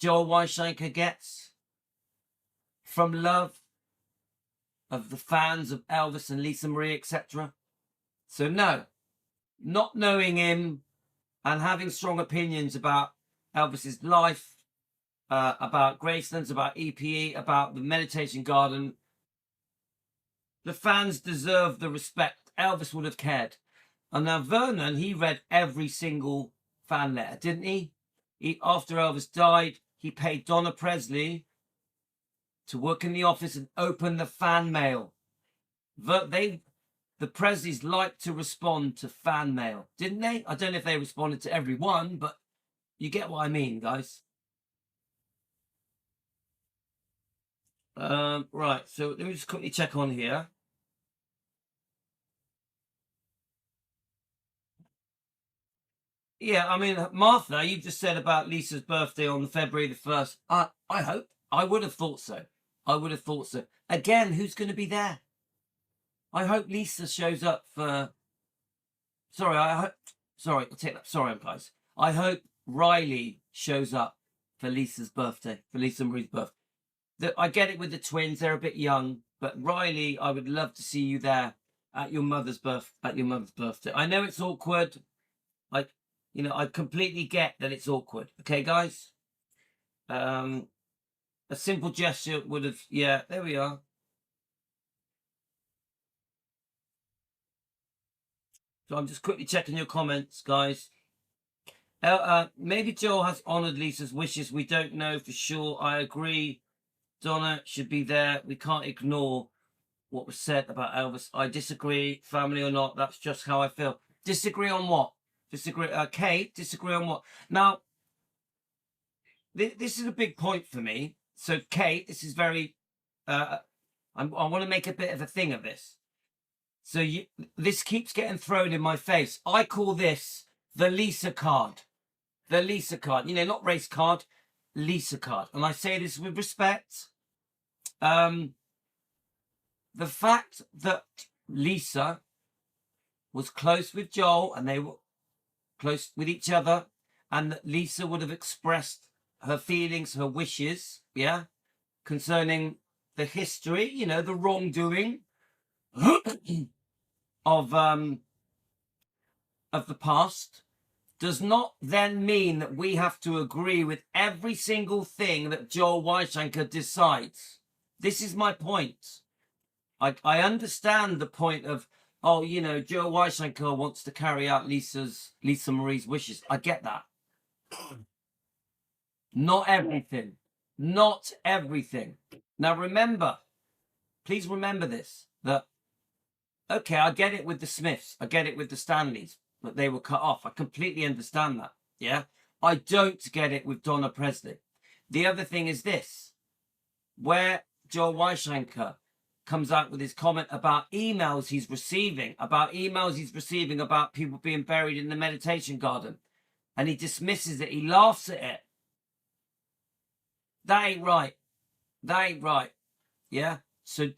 Joel Wienshanker gets from love of the fans of Elvis and Lisa Marie, etc.? So no, not knowing him and having strong opinions about Elvis's life, about Graceland, about EPE, about the meditation garden. The fans deserve the respect. Elvis would have cared. And now Vernon, he read every single fan letter, didn't he? After Elvis died, he paid Donna Presley to work in the office and open the fan mail. The Presleys like to respond to fan mail, didn't they? I don't know if they responded to every one, but you get what I mean, guys. Right, so let me just quickly check on here. Yeah, I mean, Martha, you just said about Lisa's birthday on February the 1st. I hope. I would have thought so. I would have thought so. Again, who's going to be there? I hope Lisa shows up for... Sorry, Sorry, I'll take that. Sorry, guys. I hope Riley shows up for Lisa's birthday, for Lisa Marie's birthday. I get it with the twins; they're a bit young, but Riley, I would love to see you there at your mother's birthday. I know it's awkward. I completely get that it's awkward. Okay, guys. A simple gesture would have. Yeah, there we are. So I'm just quickly checking your comments, guys. Maybe Joel has honoured Lisa's wishes. We don't know for sure. I agree. Donna should be there. We can't ignore what was said about Elvis. I disagree, family or not. That's just how I feel. Disagree on what? Disagree. Kate, disagree on what? Now, this is a big point for me. So, Kate, this is very... I want to make a bit of a thing of this. So this keeps getting thrown in my face. I call this the Lisa card. The Lisa card. Not race card, Lisa card. And I say this with respect. The fact that Lisa was close with Joel and they were close with each other, and that Lisa would have expressed her feelings, her wishes, concerning the history, the wrongdoing of the past, does not then mean that we have to agree with every single thing that Joel Wienshanker decides. This is my point. I understand the point of, Joel Wienshanker wants to carry out Lisa Marie's wishes. I get that. Not everything. Not everything. Now remember, please remember this, that, okay, I get it with the Smiths. I get it with the Stanleys, that they were cut off. I completely understand that. Yeah. I don't get it with Donna Presley. The other thing is this, where Joel Wienshanker comes out with his comment about emails he's receiving, about people being buried in the meditation garden. And he dismisses it. He laughs at it. That ain't right. That ain't right. Yeah. So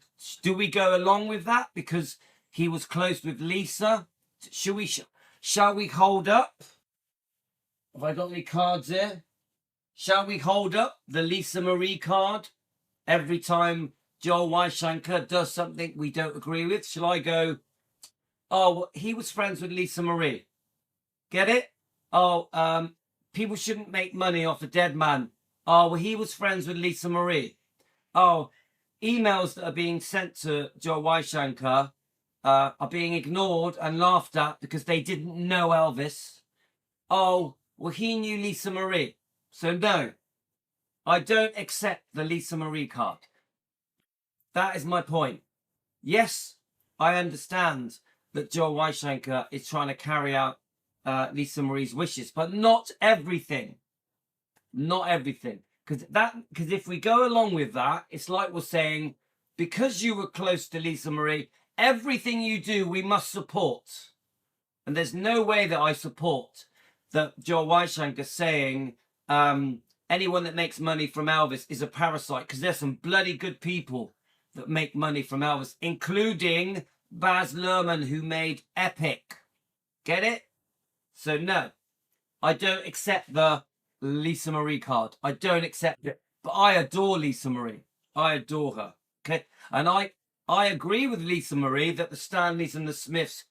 do we go along with that because he was close with Lisa? Shall we hold up? Have I got any cards here? Shall we hold up the Lisa Marie card every time Joel Wienshanker does something we don't agree with? Shall I go, oh, well, he was friends with Lisa Marie. Get it? Oh, people shouldn't make money off a dead man. Oh, well, he was friends with Lisa Marie. Oh, emails that are being sent to Joel Wienshanker are being ignored and laughed at because they didn't know Elvis. Oh, well, he knew Lisa Marie. So no, I don't accept the Lisa Marie card. That is my point. Yes, I understand that Joel Wienshanker is trying to carry out Lisa Marie's wishes, but not everything. Not everything. Because if we go along with that, it's like we're saying, because you were close to Lisa Marie, everything you do, we must support. And there's no way that I support that Joel Wienshanker saying anyone that makes money from Elvis is a parasite, because there's some bloody good people that make money from Elvis, including Baz Luhrmann, who made Epic. Get it? So no, I don't accept the Lisa Marie card. I don't accept it. But I adore Lisa Marie. I adore her. Okay? And I agree with Lisa Marie that the Stanleys and the Smiths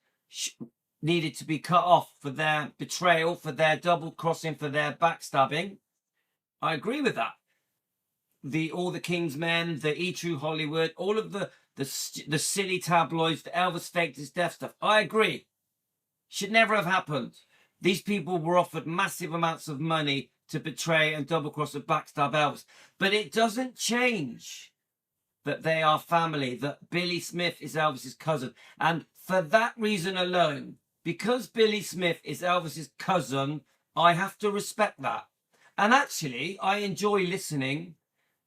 needed to be cut off for their betrayal, for their double crossing, for their backstabbing. I agree with that. All the King's Men, the E True Hollywood, all of the silly tabloids, the Elvis faked his death stuff. I agree. Should never have happened. These people were offered massive amounts of money to betray and double cross and backstab Elvis. But it doesn't change that they are family, that Billy Smith is Elvis's cousin. And for that reason alone, because Billy Smith is Elvis's cousin, I have to respect that. And actually, I enjoy listening.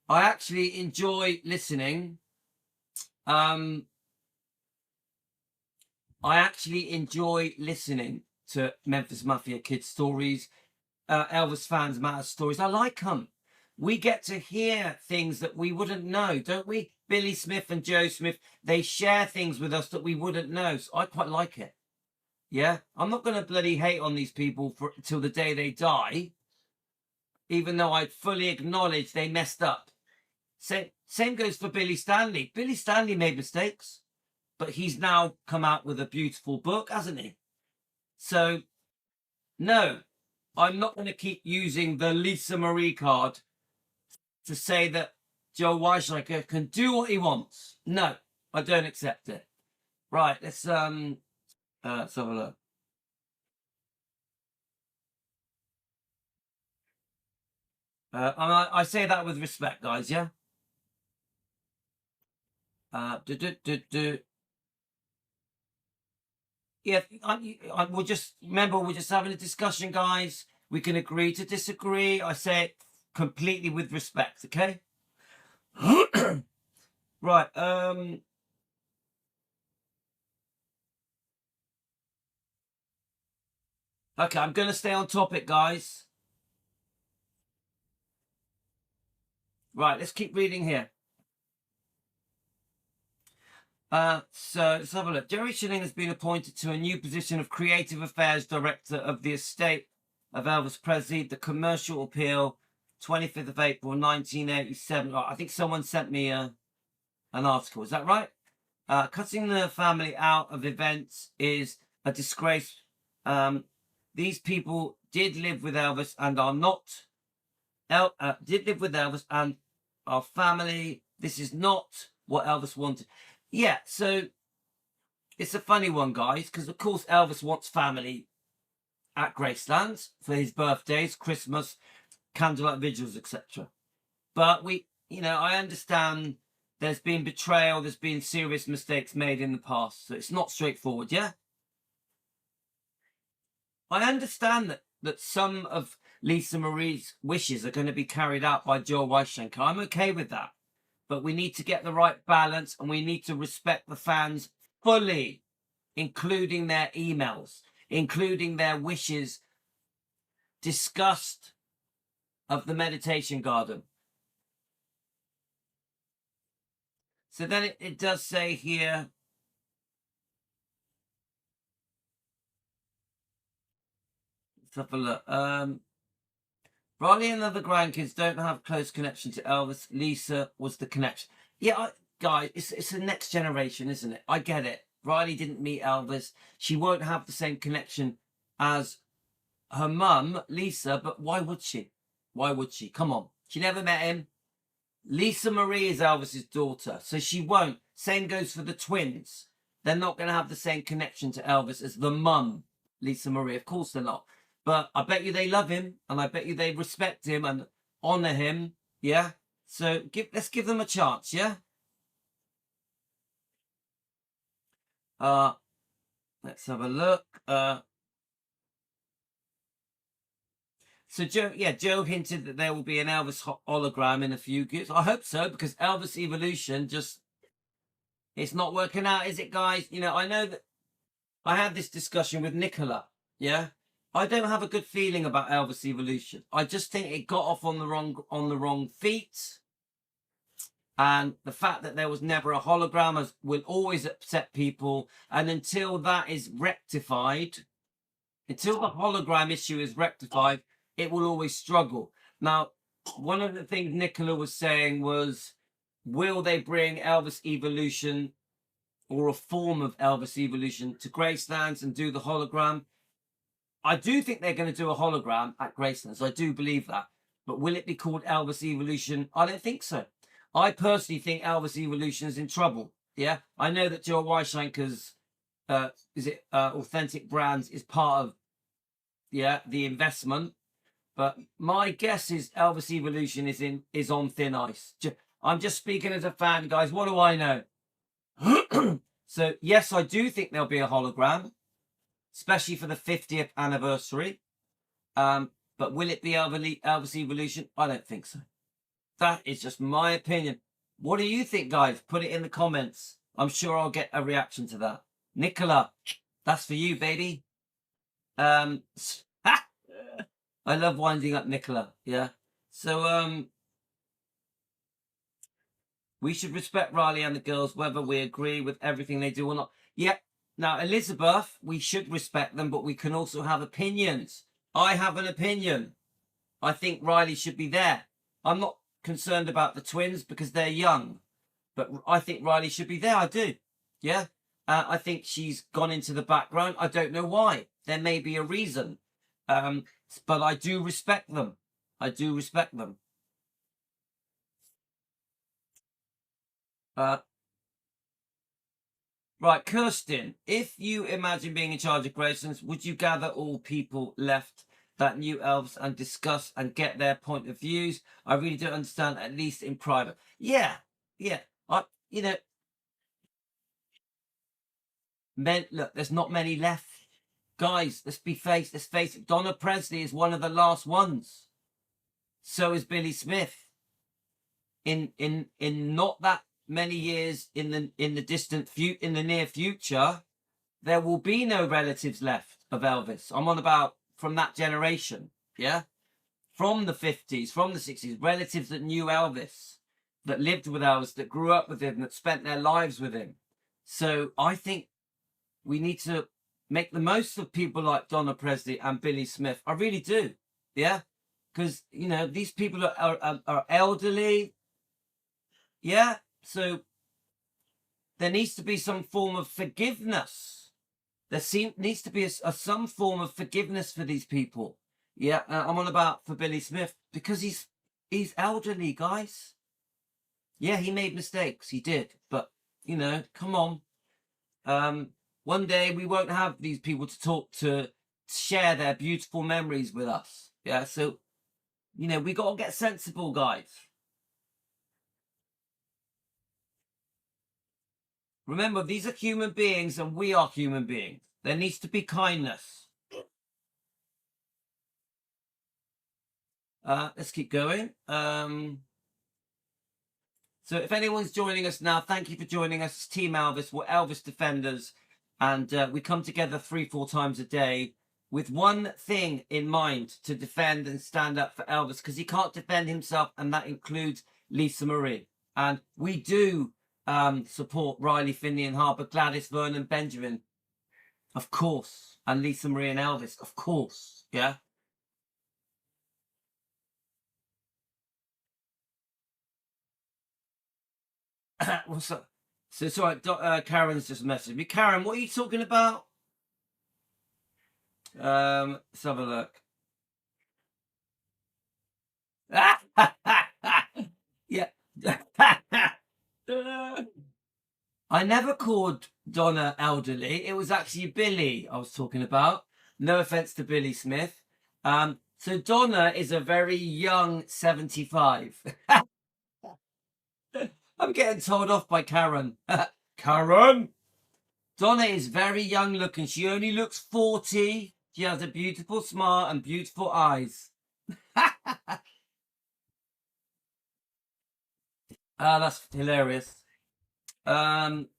I actually enjoy listening. I actually enjoy listening to Memphis Mafia Kids stories, Elvis Fans Matter stories. I like them. We get to hear things that we wouldn't know, don't we? Billy Smith and Joe Smith, they share things with us that we wouldn't know. So I quite like it. Yeah? I'm not going to bloody hate on these people till the day they die, even though I fully acknowledge they messed up. Same goes for Billy Stanley. Billy Stanley made mistakes, but he's now come out with a beautiful book, hasn't he? So, no, I'm not going to keep using the Lisa Marie card to say that Joel Wienshanker can do what he wants. No, I don't accept it. Right, let's have a look. I say that with respect, guys, yeah? Yeah, we're just having a discussion, guys. We can agree to disagree. I say it completely with respect, okay? Right, okay, I'm going to stay on topic, guys. Right, let's keep reading here. So let's have a look. Jerry Schilling has been appointed to a new position of Creative Affairs Director of the estate of Elvis Presley. The commercial appeal, 25th of April, 1987. Oh, I think someone sent me an article. Is that right? Cutting the family out of events is a disgrace. These people did live with Elvis and are not. Did live with Elvis and our family. This is not what Elvis wanted. Yeah, so it's a funny one, guys, because of course Elvis wants family at Graceland for his birthdays, Christmas, candlelight vigils, etc. But I understand there's been betrayal, there's been serious mistakes made in the past. So it's not straightforward, yeah? I understand that some of Lisa Marie's wishes are going to be carried out by Joel Wienshanker. I'm okay with that. But we need to get the right balance, and we need to respect the fans fully, including their emails, including their wishes, disgust of the meditation garden. So then it does say here, let's have a look. Riley and other grandkids don't have close connection to Elvis. Lisa was the connection. Yeah, guys, it's the next generation, isn't it? I get it. Riley didn't meet Elvis. She won't have the same connection as her mum, Lisa, but why would she? Why would she? Come on. She never met him. Lisa Marie is Elvis's daughter, so she won't. Same goes for the twins. They're not going to have the same connection to Elvis as the mum, Lisa Marie. Of course they're not. But I bet you they love him, and I bet you they respect him and honour him. Yeah? So let's give them a chance, yeah? Let's have a look. So Joe hinted that there will be an Elvis hologram in a few years. I hope so, because Elvis Evolution it's not working out, is it, guys? You know, I know that I had this discussion with Nicola, yeah? I don't have a good feeling about Elvis Evolution. I just think it got off on the wrong feet. And the fact that there was never a hologram will always upset people. And until that is rectified, until the hologram issue is rectified, it will always struggle. Now, one of the things Nicola was saying was, will they bring Elvis Evolution or a form of Elvis Evolution to Graceland and do the hologram? I do think they're going to do a hologram at Graceland. So I do believe that. But will it be called Elvis Evolution? I don't think so. I personally think Elvis Evolution is in trouble. Yeah, I know that Joel Wienshanker's Authentic Brands is part of the investment, but my guess is Elvis Evolution is on thin ice. I'm just speaking as a fan, guys. What do I know? So yes, I do think there'll be a hologram, especially for the 50th anniversary. But will it be Elvis Evolution? I don't think so. That is just my opinion. What do you think, guys? Put it in the comments. I'm sure I'll get a reaction to that. Nicola, that's for you, baby. I love winding up Nicola. Yeah. So we should respect Riley and the girls, whether we agree with everything they do or not. Yeah. Now, Elizabeth, we should respect them, but we can also have opinions. I have an opinion. I think Riley should be there. I'm not concerned about the twins because they're young, but I think Riley should be there. I do. Yeah. I think she's gone into the background. I don't know why. There may be a reason. But I do respect them. I do respect them. Right, Kirsten, if you imagine being in charge of Graceland, would you gather all people left that knew elves and discuss and get their point of views? I really don't understand, at least in private. Yeah. Look, there's not many left. Guys, let's face it. Donna Presley is one of the last ones. So is Billy Smith. In not that many years in the near future, there will be no relatives left of Elvis. I'm on about from that generation, yeah? From the 50s, from the 60s, relatives that knew Elvis, that lived with Elvis, that grew up with him, that spent their lives with him. So I think we need to make the most of people like Donna Presley and Billy Smith. I really do, yeah? Because, you know, these people are elderly, yeah? So there needs to be some form of forgiveness. Needs to be some form of forgiveness for these people. Yeah, I'm on about for Billy Smith because he's elderly, guys. Yeah, he made mistakes. He did. But, you know, come on. One day we won't have these people to share their beautiful memories with us. Yeah, so, you know, we got to get sensible, guys. Remember, these are human beings and we are human beings. There needs to be kindness. Let's keep going. So if anyone's joining us now, thank you for joining us. It's Team Elvis. We're Elvis Defenders. And we come together 3-4 times a day with one thing in mind, to defend and stand up for Elvis, because he can't defend himself, and that includes Lisa Marie. And we do support Riley, Finley and Harper, Gladys, Vernon, Benjamin, of course, and Lisa Marie and Elvis, of course, yeah. What's up? So it's all right. Karen's just messaged me. Karen, what are you talking about? Let's have a look. Yeah. I never called Donna elderly. It was actually Billy I was talking about. No offense to Billy Smith. So Donna is a very young 75. I'm getting told off by Karen. Karen! Donna is very young looking. She only looks 40. She has a beautiful smile and beautiful eyes. That's hilarious. I'm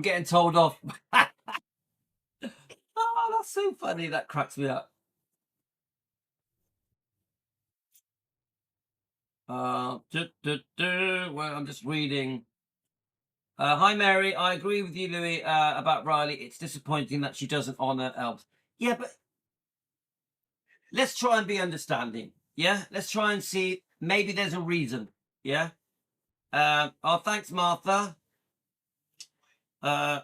getting told off. Oh, that's so funny. That cracks me up. Well, I'm just reading. Hi, Mary. I agree with you, Louis, about Riley. It's disappointing that she doesn't honour Elves. Yeah, but let's try and be understanding. Yeah, let's try and see. Maybe there's a reason. Yeah. Oh, thanks, Martha. Yeah,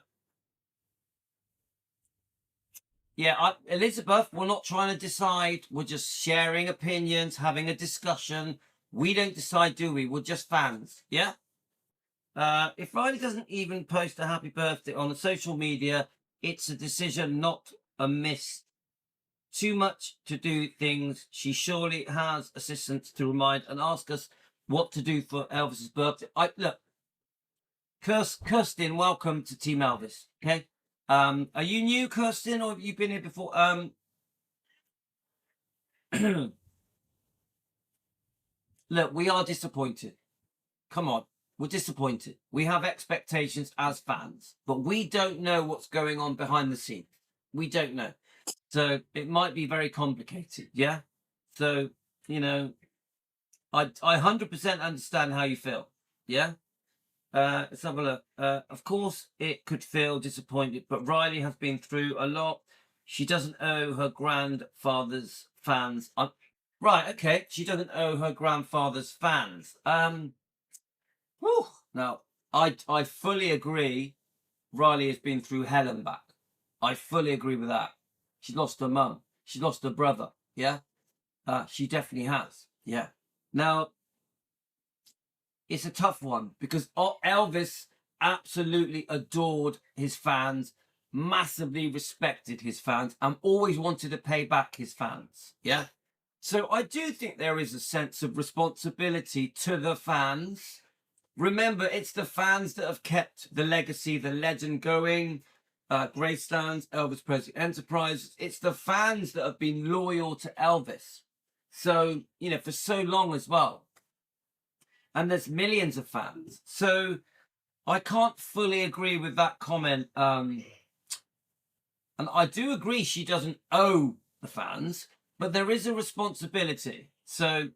Elizabeth, we're not trying to decide. We're just sharing opinions, having a discussion. We don't decide, do we? We're just fans. Yeah. If Riley doesn't even post a happy birthday on the social media, it's a decision, not a miss. Too much to do things. She surely has assistants to remind and ask us what to do for Elvis's birthday. Look, Kirsten, welcome to Team Elvis. Okay. Are you new, Kirsten, or have you been here before? Look, we are disappointed. Come on. We're disappointed. We have expectations as fans, but we don't know what's going on behind the scenes. We don't know. So it might be very complicated. Yeah. So, you know, I 100% understand how you feel. Yeah. Let's have a look. Of course, it could feel disappointed, but Riley has been through a lot. She doesn't owe her grandfather's fans. Right, okay. She doesn't owe her grandfather's fans. Now, I fully agree. Riley has been through hell and back. I fully agree with that. She lost her mum. She lost her brother. Yeah. She definitely has. Yeah. Now, it's a tough one because Elvis absolutely adored his fans, massively respected his fans, and always wanted to pay back his fans. Yeah. So I do think there is a sense of responsibility to the fans. Remember, it's the fans that have kept the legacy, the legend going. Graceland, Elvis Presley Enterprise. It's the fans that have been loyal to Elvis. So, you know, for so long as well. And there's millions of fans. So I can't fully agree with that comment. And I do agree she doesn't owe the fans, but there is a responsibility. So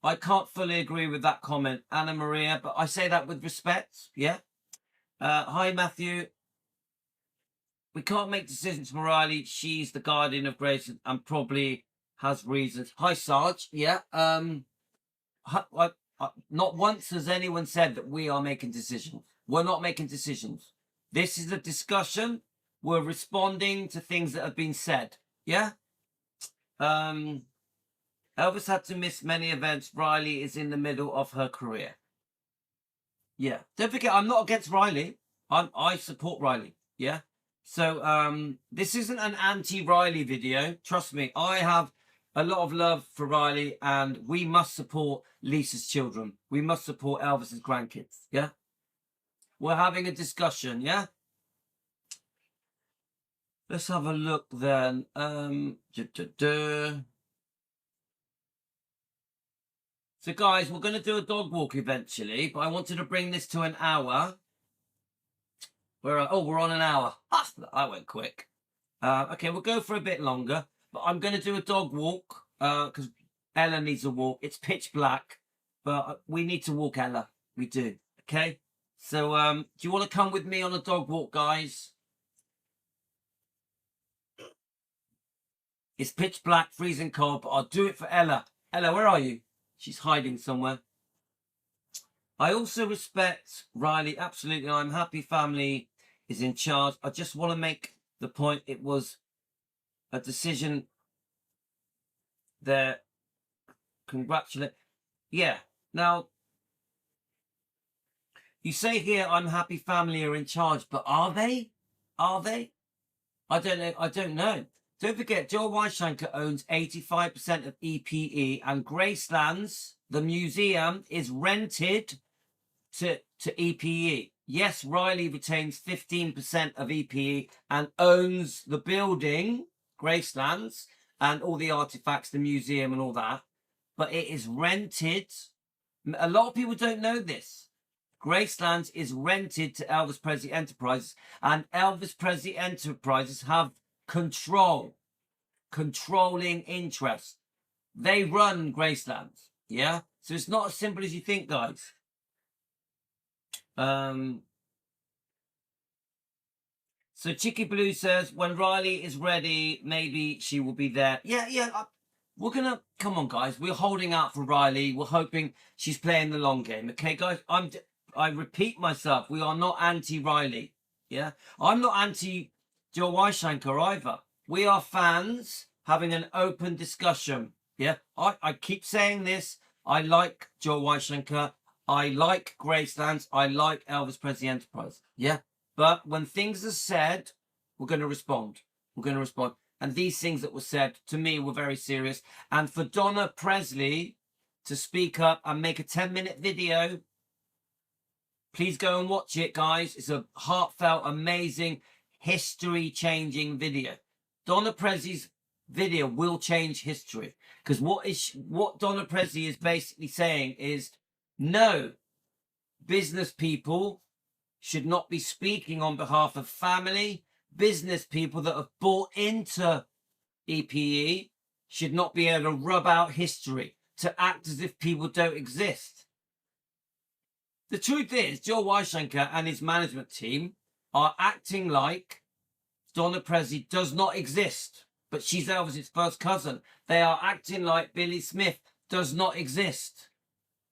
I can't fully agree with that comment, Anna Maria, but I say that with respect. Yeah. Hi, Matthew. We can't make decisions for Riley. She's the guardian of Grace and probably has reasons. Hi, Sarge. Yeah. Not once has anyone said that we are making decisions. We're not making decisions. This is a discussion. We're responding to things that have been said. Yeah. Elvis had to miss many events. Riley is in the middle of her career. Yeah. Don't forget, I'm not against Riley. I support Riley. Yeah. So this isn't an anti-Riley video. Trust me, I have a lot of love for Riley, and we must support Lisa's children. We must support Elvis's grandkids. Yeah. We're having a discussion, yeah? Let's have a look then. So guys, we're going to do a dog walk eventually, but I wanted to bring this to an hour. We're on an hour. I went quick. Okay, we'll go for a bit longer, but I'm going to do a dog walk because Ella needs a walk. It's pitch black, but we need to walk Ella. We do. Okay. So do you want to come with me on a dog walk, guys? It's pitch black, freezing cold, but I'll do it for Ella. Ella, where are you? She's hiding somewhere. I also respect Riley, absolutely. I'm happy family is in charge. I just want to make the point it was a decision there. Congratulate. Yeah. Now, you say here, I'm happy family are in charge, but are they? Are they? I don't know. I don't know. Don't forget, Joel Wienshanker owns 85% of EPE, and Graceland's, the museum, is rented to EPE. Yes, Riley retains 15% of EPE and owns the building, Graceland's, and all the artifacts, the museum and all that. But it is rented. A lot of people don't know this. Graceland is rented to Elvis Presley Enterprises, and Elvis Presley Enterprises have controlling interest. They run Graceland, yeah? So it's not as simple as you think, guys. So Chicky Blue says, when Riley is ready, maybe she will be there. Yeah. We're going to, come on, guys. We're holding out for Riley. We're hoping she's playing the long game. Okay, guys? I repeat myself. We are not anti-Riley. Yeah? I'm not anti-Joel Wienshanker either. We are fans having an open discussion. Yeah? I keep saying this. I like Joel Wienshanker. I like Graceland. I like Elvis Presley Enterprise. Yeah? But when things are said, we're going to respond. We're going to respond. And these things that were said, to me, were very serious. And for Donna Presley to speak up and make a 10-minute video, please go and watch it, guys. It's a heartfelt, amazing, history-changing video. Donna Presley's video will change history. Because what Donna Presley is basically saying is, no, business people should not be speaking on behalf of family. Business people that have bought into EPE should not be able to rub out history, to act as if people don't exist. The truth is, Joel Wienshanker and his management team are acting like Donna Presley does not exist, but she's Elvis's first cousin. They are acting like Billy Smith does not exist,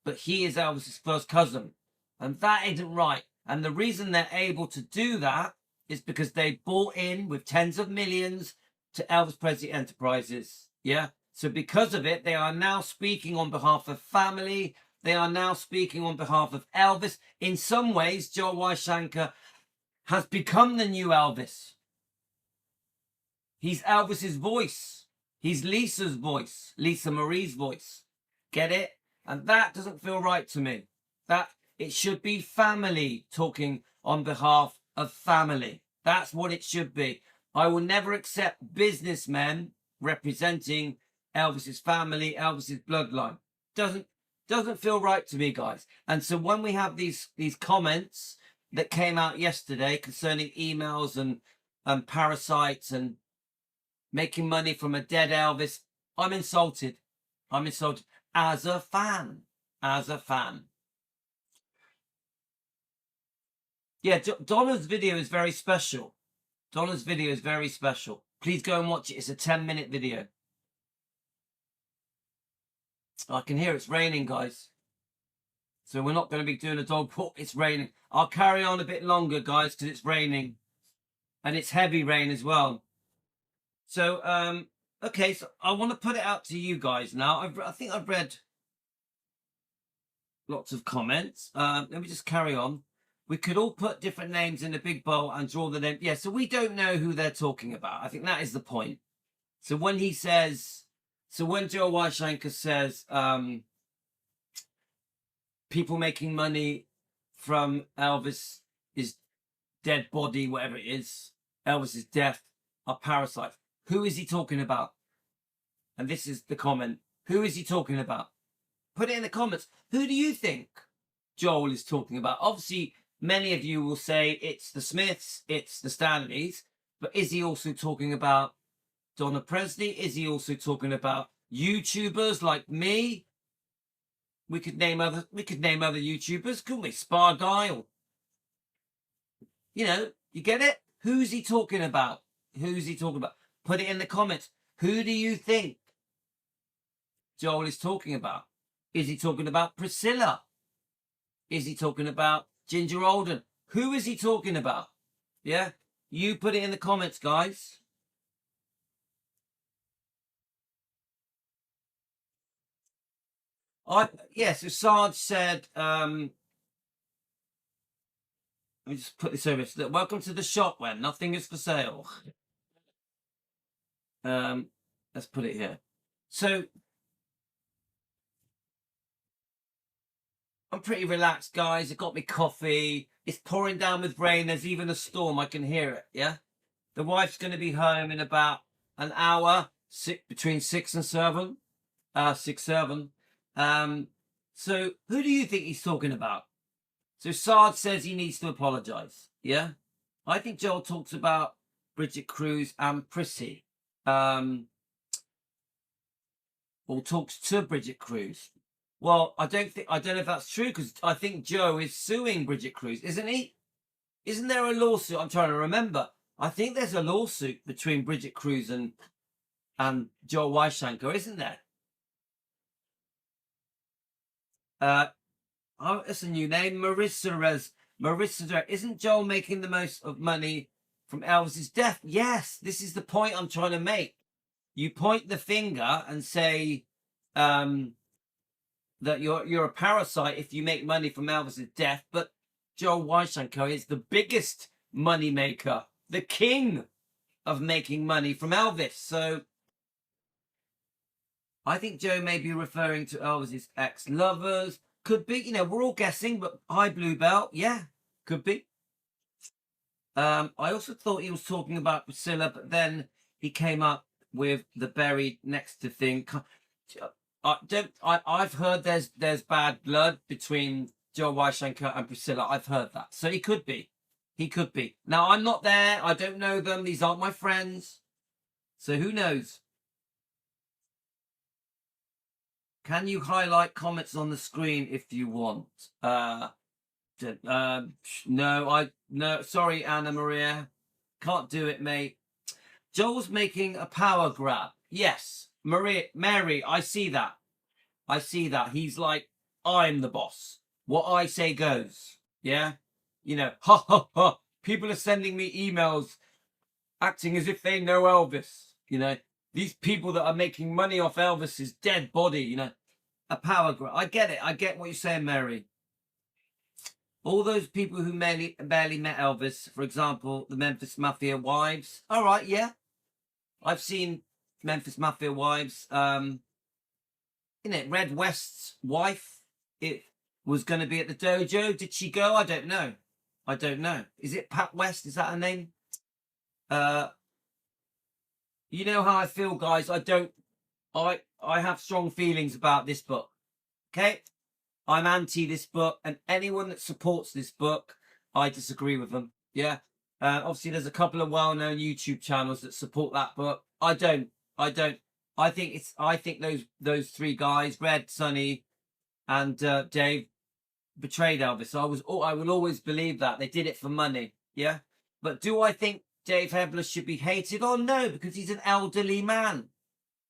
but he is Elvis's first cousin. And that isn't right. And the reason they're able to do that is because they bought in with tens of millions to Elvis Presley Enterprises. Yeah. So because of it, they are now speaking on behalf of family. They are now speaking on behalf of Elvis. In some ways, Joel Wienshanker has become the new Elvis. He's Elvis's voice. He's Lisa's voice. Lisa Marie's voice. Get it? And that doesn't feel right to me. That it should be family talking on behalf of family. That's what it should be. I will never accept businessmen representing Elvis's family, Elvis's bloodline. Doesn't feel right to me, guys. And so when we have these comments that came out yesterday concerning emails and parasites and making money from a dead Elvis, I'm insulted. I'm insulted as a fan. As a fan. Yeah, Donna's video is very special. Donna's video is very special. Please go and watch it. It's a 10-minute video. I can hear it's raining, guys. So we're not going to be doing a dog walk. It's raining. I'll carry on a bit longer, guys, because it's raining. And it's heavy rain as well. So, okay, so I want to put it out to you guys now. I think I've read lots of comments. Let me just carry on. We could all put different names in a big bowl and draw the name. Yeah, so we don't know who they're talking about. I think that is the point. So when he says, so when Joel Wienshanker says, people making money from Elvis his dead body, whatever it is, Elvis's death, are parasites. Who is he talking about? And this is the comment. Who is he talking about? Put it in the comments. Who do you think Joel is talking about? Obviously, many of you will say it's the Smiths, it's the Stanleys, but is he also talking about Donna Presley? Is he also talking about YouTubers like me? We could name other YouTubers, couldn't we? Spa Guy, or you get it? Who's he talking about? Who's he talking about? Put it in the comments. Who do you think Joel is talking about? Is he talking about Priscilla? Is he talking about Ginger Alden? Who is he talking about? Yeah? You put it in the comments, guys. So Sarge said, let me just put this over. Welcome to the shop where nothing is for sale. Let's put it here. So I'm pretty relaxed, guys. I got me coffee. It's pouring down with rain. There's even a storm. I can hear it. Yeah. The wife's going to be home in about an hour, between 6 and 7. 6, 7. So who do you think he's talking about? So Sarge says he needs to apologize. Yeah. I think Joel talks about Bridget Cruz and Prissy. Or talks to Bridget Cruz. Well, I don't know if that's true, because I think Joe is suing Bridget Cruz, isn't he? Isn't there a lawsuit? I'm trying to remember. I think there's a lawsuit between Bridget Cruz and Joe Wienshanker, isn't there? It's a new name, Marissa. Isn't Joel making the most of money from Elvis's death? Yes, this is the point I'm trying to make. You point the finger and say that you're a parasite if you make money from Elvis's death, but Joel Wienshanker is the biggest money maker, the king of making money from Elvis. So I think Joe may be referring to Elvis's ex-lovers. Could be, we're all guessing, but hi, Bluebell. Yeah, could be. I also thought he was talking about Priscilla, but then he came up with the buried next to thing. I've heard there's bad blood between Joe Wienshanker and Priscilla. I've heard that. So he could be. Now, I'm not there. I don't know them. These aren't my friends. So who knows? Can you highlight comments on the screen if you want? No, sorry, Anna Maria. Can't do it, mate. Joel's making a power grab. Yes. Mary, I see that. He's like, I'm the boss. What I say goes. Yeah? Ha ha ha. People are sending me emails acting as if they know Elvis. These people that are making money off Elvis's dead body, a power grab. I get it. I get what you're saying, Mary. All those people who barely met Elvis, for example, the Memphis Mafia Wives. All right, yeah. I've seen Memphis Mafia Wives. Red West's wife, it was going to be at the dojo. Did she go? I don't know. Is it Pat West? Is that her name? You know how I feel, guys. I have strong feelings about this book. Okay? I'm anti this book, and anyone that supports this book, I disagree with them. Yeah? Obviously, there's a couple of well-known YouTube channels that support that book. I don't. I think those three guys, Red, Sonny, and Dave, betrayed Elvis. I will always believe that they did it for money. Yeah, but do I think Dave Hebler should be hated? Oh no, because he's an elderly man.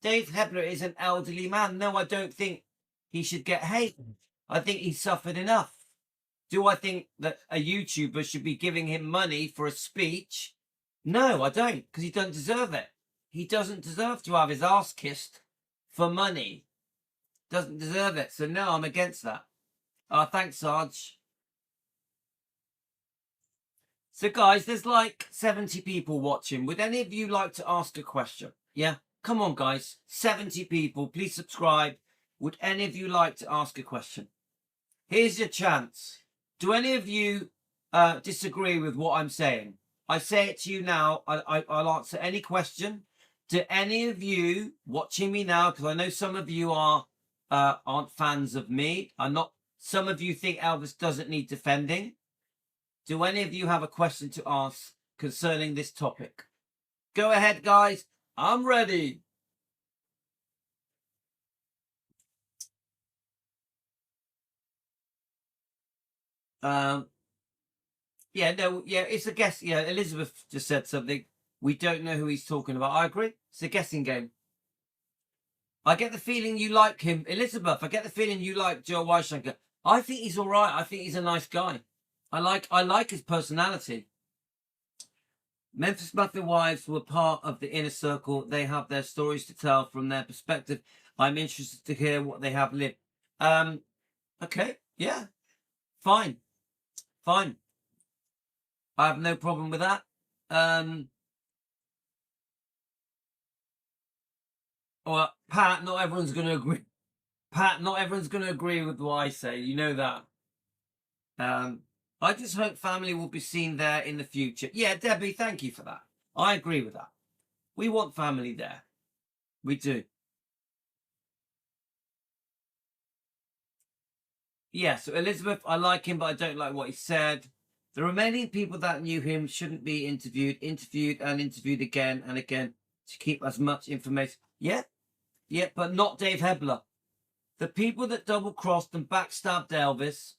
Dave Hebler is an elderly man. No, I don't think he should get hate. I think he's suffered enough. Do I think that a YouTuber should be giving him money for a speech? No, I don't, because he doesn't deserve it. He doesn't deserve to have his ass kissed for money. Doesn't deserve it. So no, I'm against that. Thanks, Sarge. So guys, there's like 70 people watching. Would any of you like to ask a question? Yeah? Come on, guys. 70 people. Please subscribe. Would any of you like to ask a question? Here's your chance. Do any of you disagree with what I'm saying. I say it to you now. I'll answer any question. Do any of you watching me now, because I know some of you aren't fans of me. Some of you think Elvis doesn't need defending. Do any of you have a question to ask concerning this topic? Go ahead, guys. I'm ready. It's a guess. Yeah, Elizabeth just said something. We don't know who he's talking about. I agree. It's a guessing game. I get the feeling you like him, Elizabeth. I get the feeling you like Joe Wienshanker. I think he's all right. I think he's a nice guy. I like his personality. Memphis Muffin Wives were part of the inner circle. They have their stories to tell from their perspective. I'm interested to hear what they have lived. Okay, yeah, fine. I have no problem with that. Well, Pat, not everyone's going to agree. Pat, not everyone's going to agree with what I say. You know that. I just hope family will be seen there in the future. Yeah, Debbie, thank you for that. I agree with that. We want family there. We do. Yeah, so Elizabeth, I like him, but I don't like what he said. The remaining people that knew him shouldn't be interviewed again and again to keep as much information. Yeah, but not Dave Hebler. The people that double-crossed and backstabbed Elvis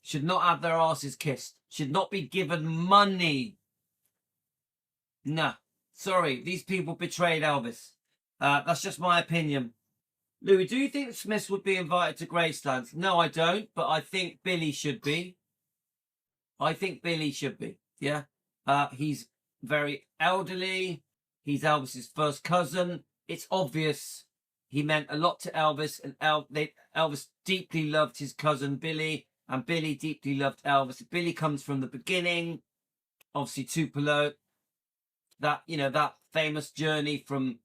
should not have their asses kissed, should not be given money. Nah, sorry, these people betrayed Elvis. That's just my opinion. Louis, do you think the Smiths would be invited to Graceland? No, I don't, but I think Billy should be. Yeah. He's very elderly. He's Elvis's first cousin. It's obvious he meant a lot to Elvis, and Elvis deeply loved his cousin Billy, and Billy deeply loved Elvis. Billy comes from the beginning, obviously Tupelo, that famous journey from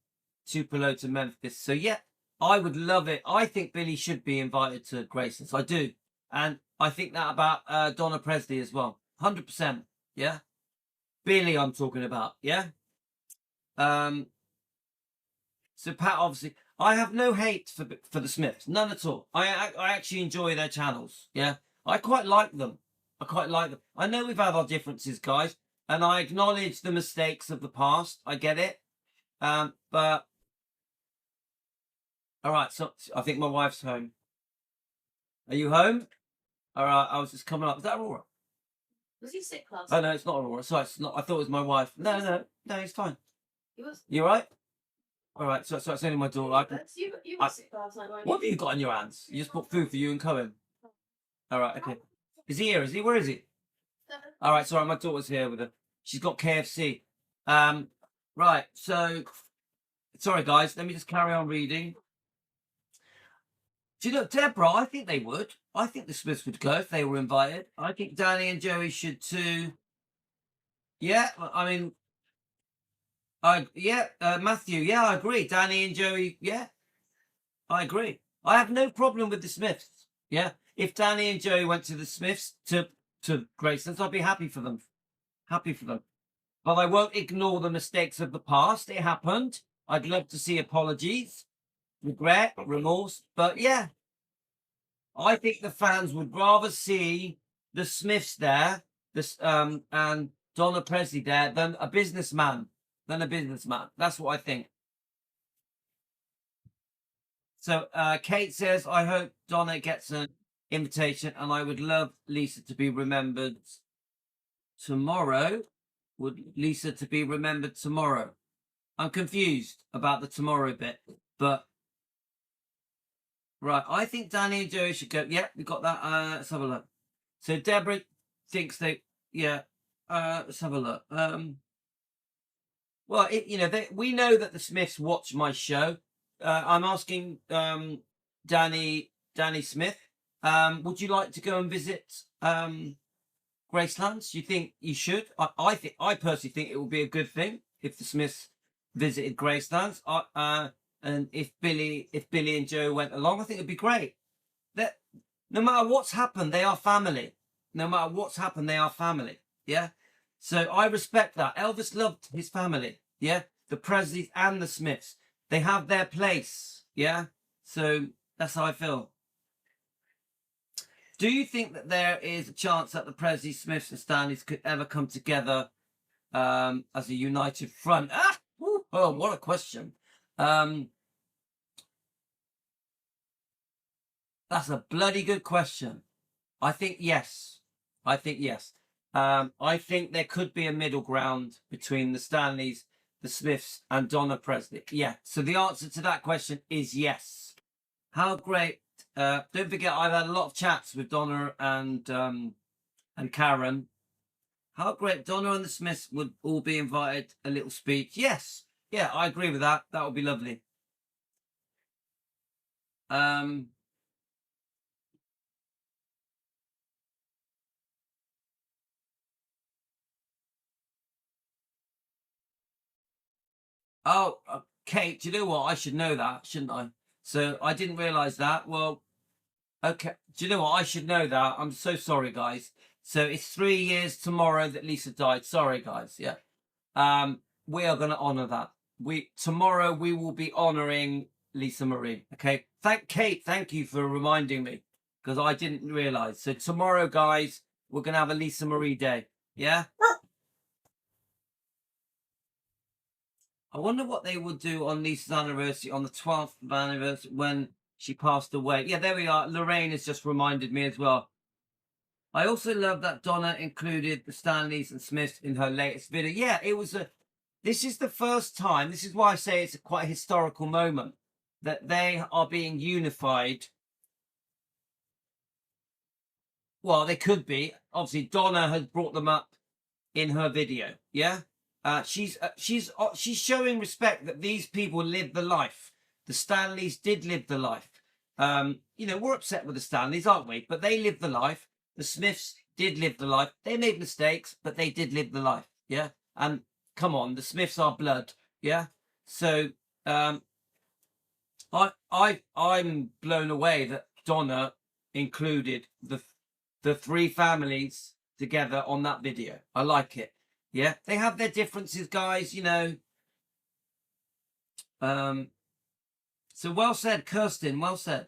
Tupelo to Memphis. So yeah, I would love it. I think Billy should be invited to Graceland. I do. And I think that about Donna Presley as well. 100%. Yeah. Billy, I'm talking about. Yeah. So Pat, obviously, I have no hate for the Smiths. None at all. I actually enjoy their channels. Yeah. I quite like them. I know we've had our differences, guys, and I acknowledge the mistakes of the past. I get it. But all right, so I think my wife's home. Are you home? All right, I was just coming up. Is that Aurora? Was he sick last Oh no, it's not Aurora. Sorry, it's not. I thought it was my wife. No, he's fine. He was. You all right? All right, so it's only my daughter. You were sick last night, weren't you? What have you got in your hands? You just bought food for you and Cohen. All right, okay. Is he here? Is he? Where is he? All right, sorry, my daughter's here with her. She's got KFC. Right, so sorry guys, let me just carry on reading. Do you know, Deborah, I think they would. I think the Smiths would go if they were invited. I think Danny and Joey should too. Yeah, I mean, Matthew, yeah, I agree. Danny and Joey, yeah, I agree. I have no problem with the Smiths. Yeah, if Danny and Joey went to the Smiths to Graceland, I'd be happy for them. But I won't ignore the mistakes of the past. It happened. I'd love to see apologies, regret, remorse. But yeah, I think the fans would rather see the Smiths there, and Donna Presley there than a businessman. That's what I think. So Kate says, I hope Donna gets an invitation, and I would love Lisa to be remembered tomorrow. I'm confused about the tomorrow bit, but right, I think Danny and Joey should go. Yeah, we got that. Let's have a look. So Deborah thinks let's have a look. Well, we know that the Smiths watch my show. I'm asking Danny Smith, would you like to go and visit Graceland? Do you think you should? I personally think it would be a good thing if the Smiths visited Graceland. And if Billy and Joe went along, I think it'd be great. That no matter what's happened, they are family. no matter what's happened, they are family. Yeah. So I respect that. Elvis loved his family. Yeah. The Presleys and the Smiths, they have their place. Yeah. So that's how I feel. Do you think that there is a chance that the Presleys, Smiths, and Stanleys could ever come together as a united front? Oh, what a question. That's a bloody good question. I think yes. I think yes. I think there could be a middle ground between the Stanleys, the Smiths, and Donna Presley. Yeah. So the answer to that question is yes. How great. Don't forget, I've had a lot of chats with Donna and Karen. How great. Donna and the Smiths would all be invited. A little speech. Yes. Yeah, I agree with that. That would be lovely. Oh, Kate, do you know what? I should know that, shouldn't I? So I didn't realise that. Well, okay. Do you know what? I should know that. I'm so sorry, guys. So it's 3 years tomorrow that Lisa died. Sorry, guys. Yeah. We are going to honour that. Tomorrow we will be honouring Lisa Marie. Okay. Kate, thank you for reminding me because I didn't realise. So tomorrow, guys, we're going to have a Lisa Marie day. Yeah. I wonder what they would do on Lisa's anniversary, on the 12th anniversary when she passed away. Yeah, there we are. Lorraine has just reminded me as well. I also love that Donna included the Stanleys and Smiths in her latest video. Yeah, this is the first time, this is why I say it's quite a historical moment, that they are being unified. Well, they could be. Obviously, Donna has brought them up in her video. Yeah. She's showing respect that these people lived the life. The Stanleys did live the life. We're upset with the Stanleys, aren't we? But they lived the life. The Smiths did live the life. They made mistakes, but they did live the life. Yeah. And come on, the Smiths are blood. Yeah. So I'm blown away that Donna included the three families together on that video. I like it. Yeah, they have their differences, guys, So well said, Kirsten, well said.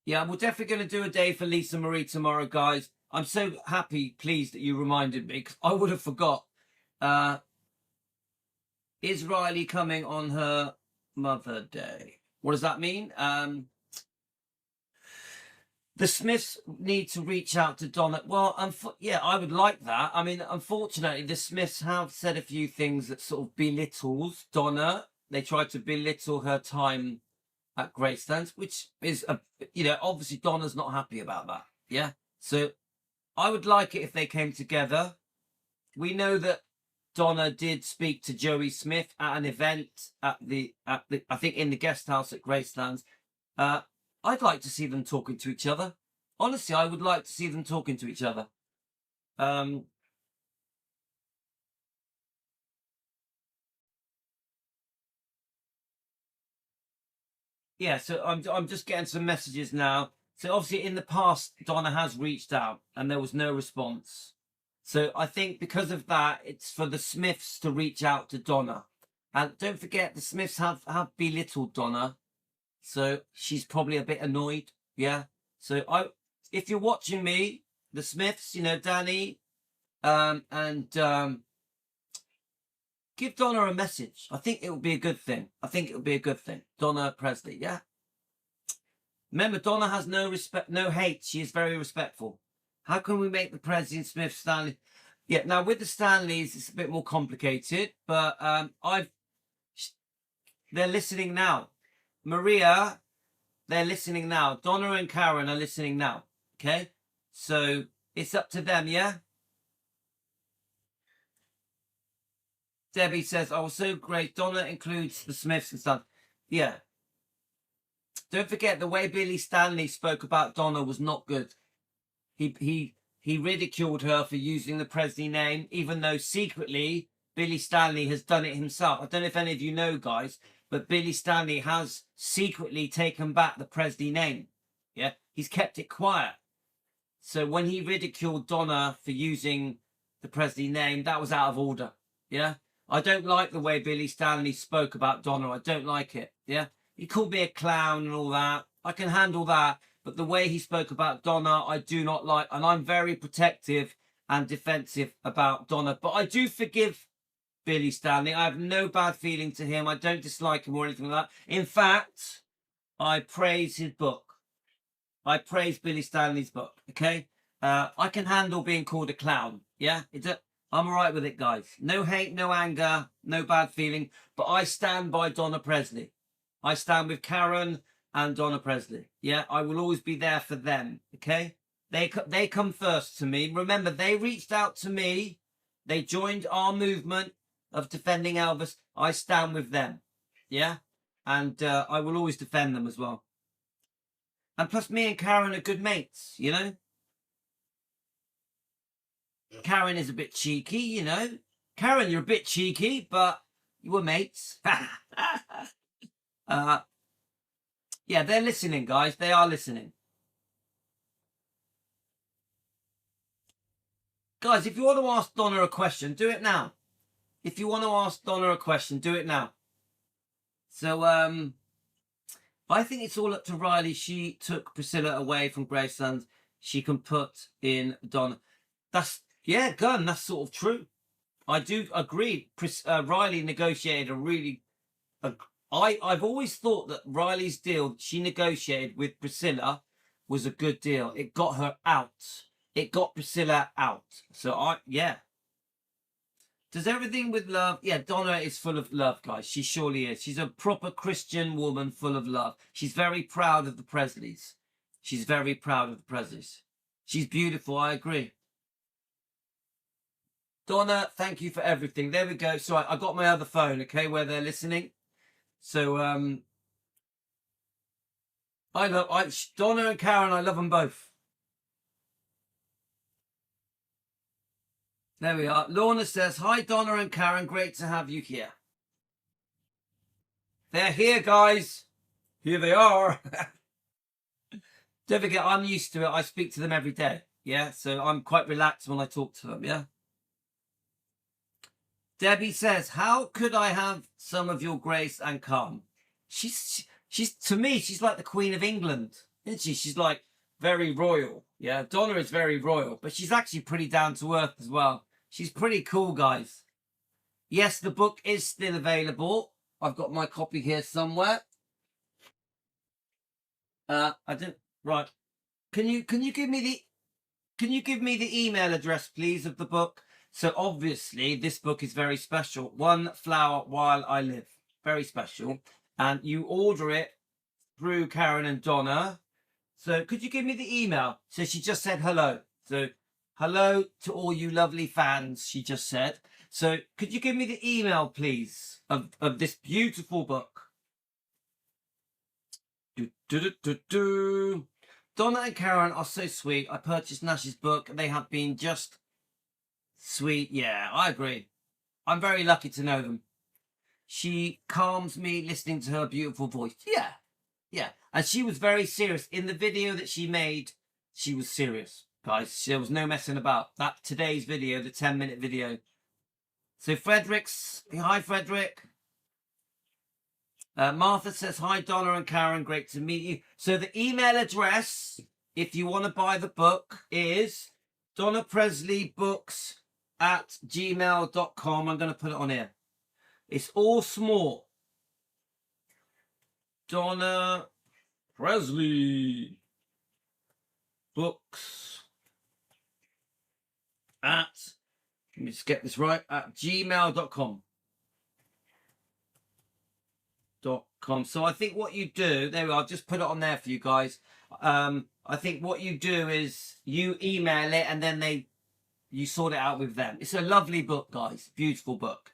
Yeah, we're definitely going to do a day for Lisa Marie tomorrow, guys. I'm so happy, pleased that you reminded me, because I would have forgot. Is Riley coming on her Mother Day? What does that mean? The Smiths need to reach out to Donna. Well, yeah, I would like that. I mean, unfortunately, the Smiths have said a few things that sort of belittles Donna. They tried to belittle her time at Graceland, which is, obviously Donna's not happy about that. Yeah. So I would like it if they came together. We know that Donna did speak to Joey Smith at an event at the I think in the guest house at Graceland. I'd like to see them talking to each other. Honestly, I would like to see them talking to each other. Yeah, so I'm just getting some messages now. So obviously in the past, Donna has reached out and there was no response. So I think because of that, it's for the Smiths to reach out to Donna. And don't forget, the Smiths have belittled Donna. So she's probably a bit annoyed. Yeah. So if you're watching me, the Smiths, Danny, and give Donna a message. I think it would be a good thing. Donna Presley, yeah. Remember, Donna has no respect, no hate. She is very respectful. How can we make the Presley, Smith, Stanley? Yeah. Now with the Stanleys, it's a bit more complicated, but they're listening now. Maria, they're listening now. Donna and Karen are listening now. Okay? So it's up to them, yeah? Debbie says, "Oh, so great. Donna includes the Smiths and stuff." Yeah. Don't forget the way Billy Stanley spoke about Donna was not good. He ridiculed her for using the Presley name, even though secretly Billy Stanley has done it himself. I don't know if any of you know, guys, but Billy Stanley has secretly taken back the Presley name. Yeah, he's kept it quiet. So when he ridiculed Donna for using the Presley name, that was out of order. Yeah, I don't like the way Billy Stanley spoke about Donna. I don't like it. Yeah, he called me a clown and all that. I can handle that. But the way he spoke about Donna, I do not like. And I'm very protective and defensive about Donna. But I do forgive Billy Stanley. I have no bad feeling to him. I don't dislike him or anything like that. In fact, I praise his book. I praise Billy Stanley's book. Okay? I can handle being called a clown. Yeah? I'm all right with it, guys. No hate, no anger, no bad feeling. But I stand by Donna Presley. I stand with Karen and Donna Presley. Yeah, I will always be there for them. Okay, they come first to me. Remember, they reached out to me. They joined our movement of defending Elvis. I stand with them. Yeah, and I will always defend them as well. And plus, me and Karen are good mates. You know, Karen is a bit cheeky. You know, Karen, you're a bit cheeky, but you were mates. Yeah, they're listening, guys. They are listening. Guys, if you want to ask Donna a question, do it now. If you want to ask Donna a question, do it now. So, I think it's all up to Riley. She took Priscilla away from Graceland. She can put in Donna. Gun, that's sort of true. I do agree. Riley negotiated a really... I've always thought that Riley's deal she negotiated with Priscilla was a good deal. It got her out. It got Priscilla out. So yeah. Does everything with love? Yeah, Donna is full of love, guys. She surely is. She's a proper Christian woman full of love. She's very proud of the Presleys. She's very proud of the Presleys. She's beautiful. I agree. Donna, thank you for everything. There we go. So I got my other phone, okay, where they're listening. So, Donna and Karen, I love them both. There we are. Lorna says, hi, Donna and Karen. Great to have you here. They're here, guys. Here they are. Don't forget, I'm used to it. I speak to them every day. Yeah, so I'm quite relaxed when I talk to them. Yeah. Debbie says, how could I have some of your grace and calm? She's to me, she's like the Queen of England, isn't she? She's like very royal. Yeah, Donna is very royal, but she's actually pretty down to earth as well. She's pretty cool, guys. Yes, the book is still available. I've got my copy here somewhere. I didn't. Right. Can you give me the email address, please, of the book? So obviously this book is very special. One Flower While I Live. Very special. And you order it through Karen and Donna. So could you give me the email? So she just said hello. So hello to all you lovely fans, she just said. So could you give me the email, please, of this beautiful book? Donna and Karen are so sweet. I purchased Nash's book. They have been just sweet. Yeah, I agree. I'm very lucky to know them. She calms me listening to her beautiful voice. Yeah, yeah. And she was very serious. In the video that she made, she was serious, guys. There was no messing about. That today's video, the 10-minute video. So hi, Frederick. Martha says, hi, Donna and Karen. Great to meet you. So the email address, if you want to buy the book, is donnapresleybooks@gmail.com. I'm going to put it on here. It's all small. Donna Presley books let me just get this right, at gmail.com. So I think what you do, there we are, I'll just put it on there for you guys. I think what you do is you email it and then you sort it out with them. It's a lovely book, guys. Beautiful book.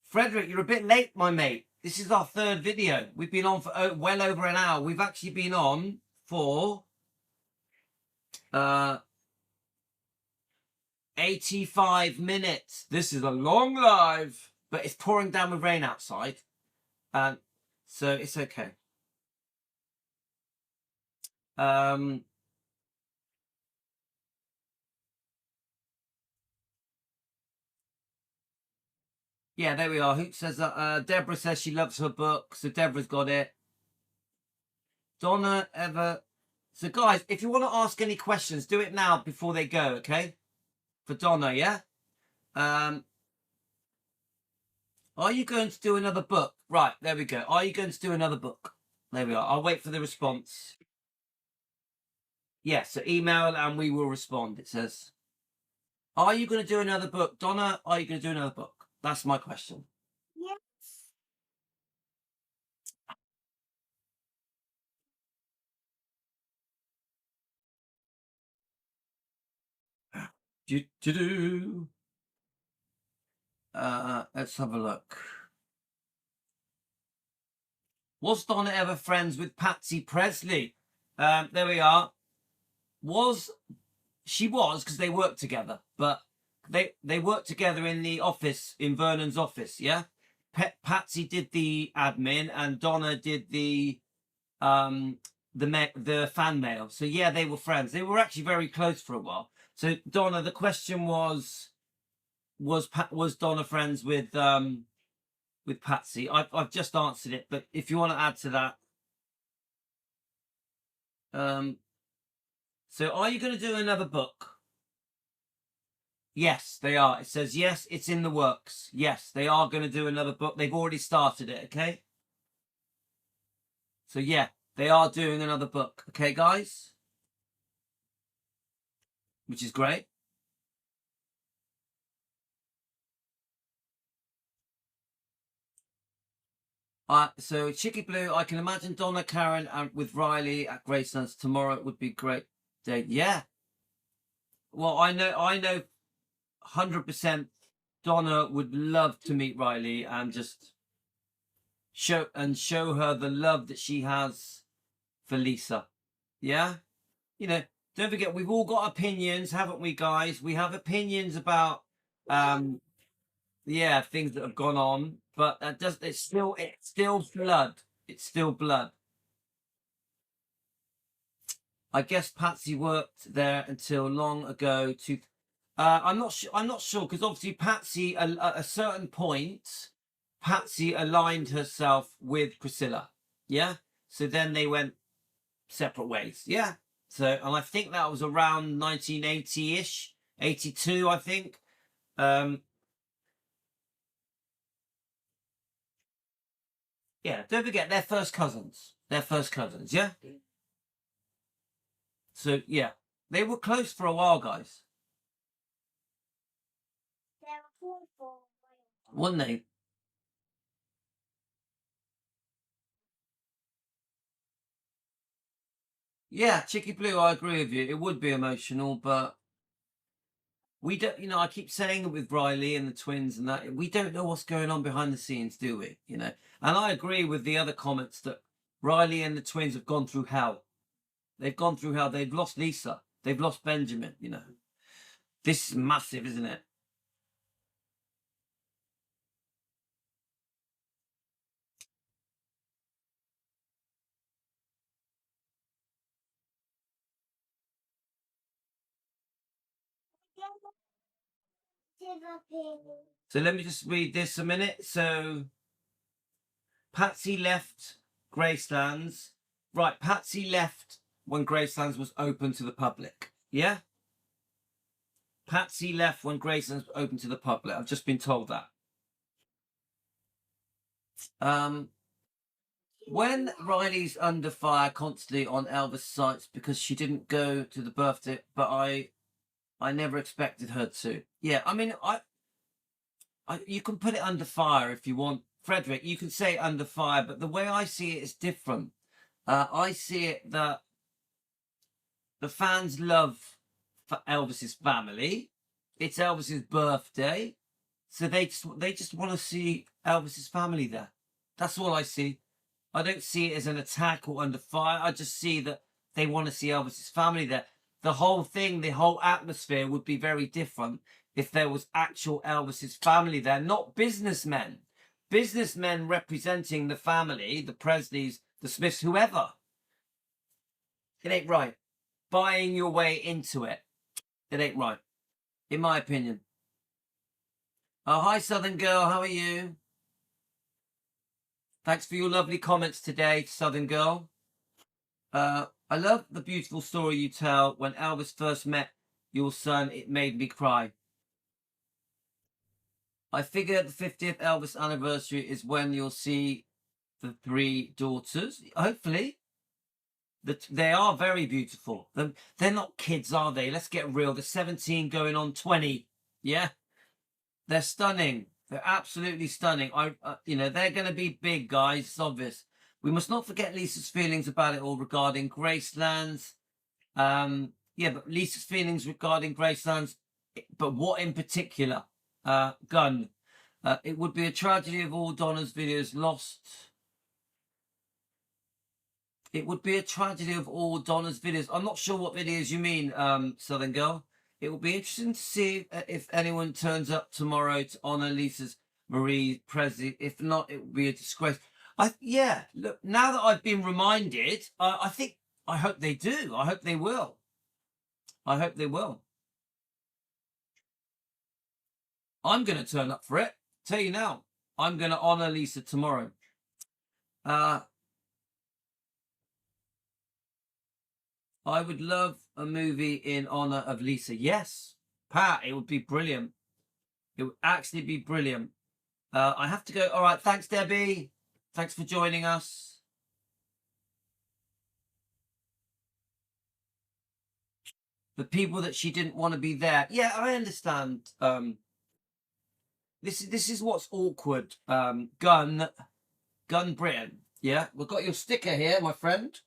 Frederick, you're a bit late, my mate. This is our third video. We've been on for well over an hour. We've actually been on for 85 minutes. This is a long live, but it's pouring down with rain outside. So it's okay. Yeah, there we are. Hoot says that Deborah says she loves her book, so Deborah's got it. Donna ever. So guys, if you want to ask any questions, do it now before they go, okay? For Donna, yeah. Are you going to do another book? Right, there we go. Are you going to do another book? There we are. I'll wait for the response. Yes, so email and we will respond. It says, are you going to do another book? Donna, are you going to do another book? That's my question. Yes. Let's have a look. Was Donna ever friends with Patsy Presley? There we are. She was because they worked together, but they worked together in the office, in Vernon's office, yeah? Patsy did the admin and Donna did the fan mail. So yeah, they were friends. They were actually very close for a while. So Donna, the question was Donna friends with Patsy? I've just answered it, but if you want to add to that. So are you going to do another book? Yes, they are. It says, yes, it's in the works. Yes, they are going to do another book. They've already started it, okay? So yeah, they are doing another book. Okay, guys? Which is great. So Chicky Blue, I can imagine Donna, Karen, and with Riley at Graceland tomorrow. It would be a great day. Yeah. Well, I know 100% Donna would love to meet Riley and just show her the love that she has for Lisa. Yeah? You know, don't forget, we've all got opinions, haven't we, guys? We have opinions about things that have gone on, but it's still blood. It's still blood. I guess Patsy worked there until long ago. I'm not sure because obviously Patsy, at a certain point, Patsy aligned herself with Priscilla. Yeah. So then they went separate ways. Yeah. So, and I think that was around 1980-ish, 82, I think. Yeah, don't forget, they're first cousins. Yeah? So, yeah. They were close for a while, guys. Weren't they? Yeah, Chicky Blue, I agree with you. It would be emotional, but we don't, I keep saying it with Riley and the twins and that, we don't know what's going on behind the scenes, do we? And I agree with the other comments that Riley and the twins have gone through hell. They've gone through hell. They've lost Lisa. They've lost Benjamin, This is massive, isn't it? So let me just read this a minute. So Patsy left Gracelands. Right, Patsy left when Gracelands was open to the public. Yeah? Patsy left when Gracelands was open to the public. I've just been told that. When Riley's under fire constantly on Elvis sites because she didn't go to the birthday, but I never expected her to. Yeah, I mean, you can put it under fire if you want. Frederick, you can say under fire, but the way I see it is different. I see it that the fans love for Elvis's family. It's Elvis's birthday, so they just want to see Elvis's family there. That's all I see. I don't see it as an attack or under fire. I just see that they want to see Elvis's family there. the whole thing, the whole atmosphere would be very different if there was actual Elvis's family there, not businessmen. Businessmen representing the family, the Presleys, the Smiths, whoever. It ain't right. Buying your way into it. It ain't right, in my opinion. Oh, hi, Southern Girl. How are you? Thanks for your lovely comments today, Southern Girl. I love the beautiful story you tell. When Elvis first met your son, it made me cry. I figure the 50th Elvis anniversary is when you'll see the 3 daughters. Hopefully. They are very beautiful. They're not kids, are they? Let's get real. They're 17 going on 20. Yeah? They're stunning. They're absolutely stunning. They're going to be big, guys. It's obvious. We must not forget Lisa's feelings about it all regarding Graceland. But Lisa's feelings regarding Graceland, but what in particular? Gun. It would be a tragedy if all Donna's videos lost. It would be a tragedy of all Donna's videos. I'm not sure what videos you mean, Southern Girl. It will be interesting to see if anyone turns up tomorrow to honour Lisa's Marie Presley. If not, it will be a disgrace. Look, now that I've been reminded, I hope they do. I hope they will. I hope they will. I'm going to turn up for it. Tell you now, I'm going to honour Lisa tomorrow. I would love a movie in honour of Lisa. Yes, Pat, it would be brilliant. It would actually be brilliant. I have to go. All right, thanks, Debbie. Thanks for joining us. The people that she didn't want to be there. Yeah, I understand. This is what's awkward. Gun Britain. Yeah, we've got your sticker here, my friend.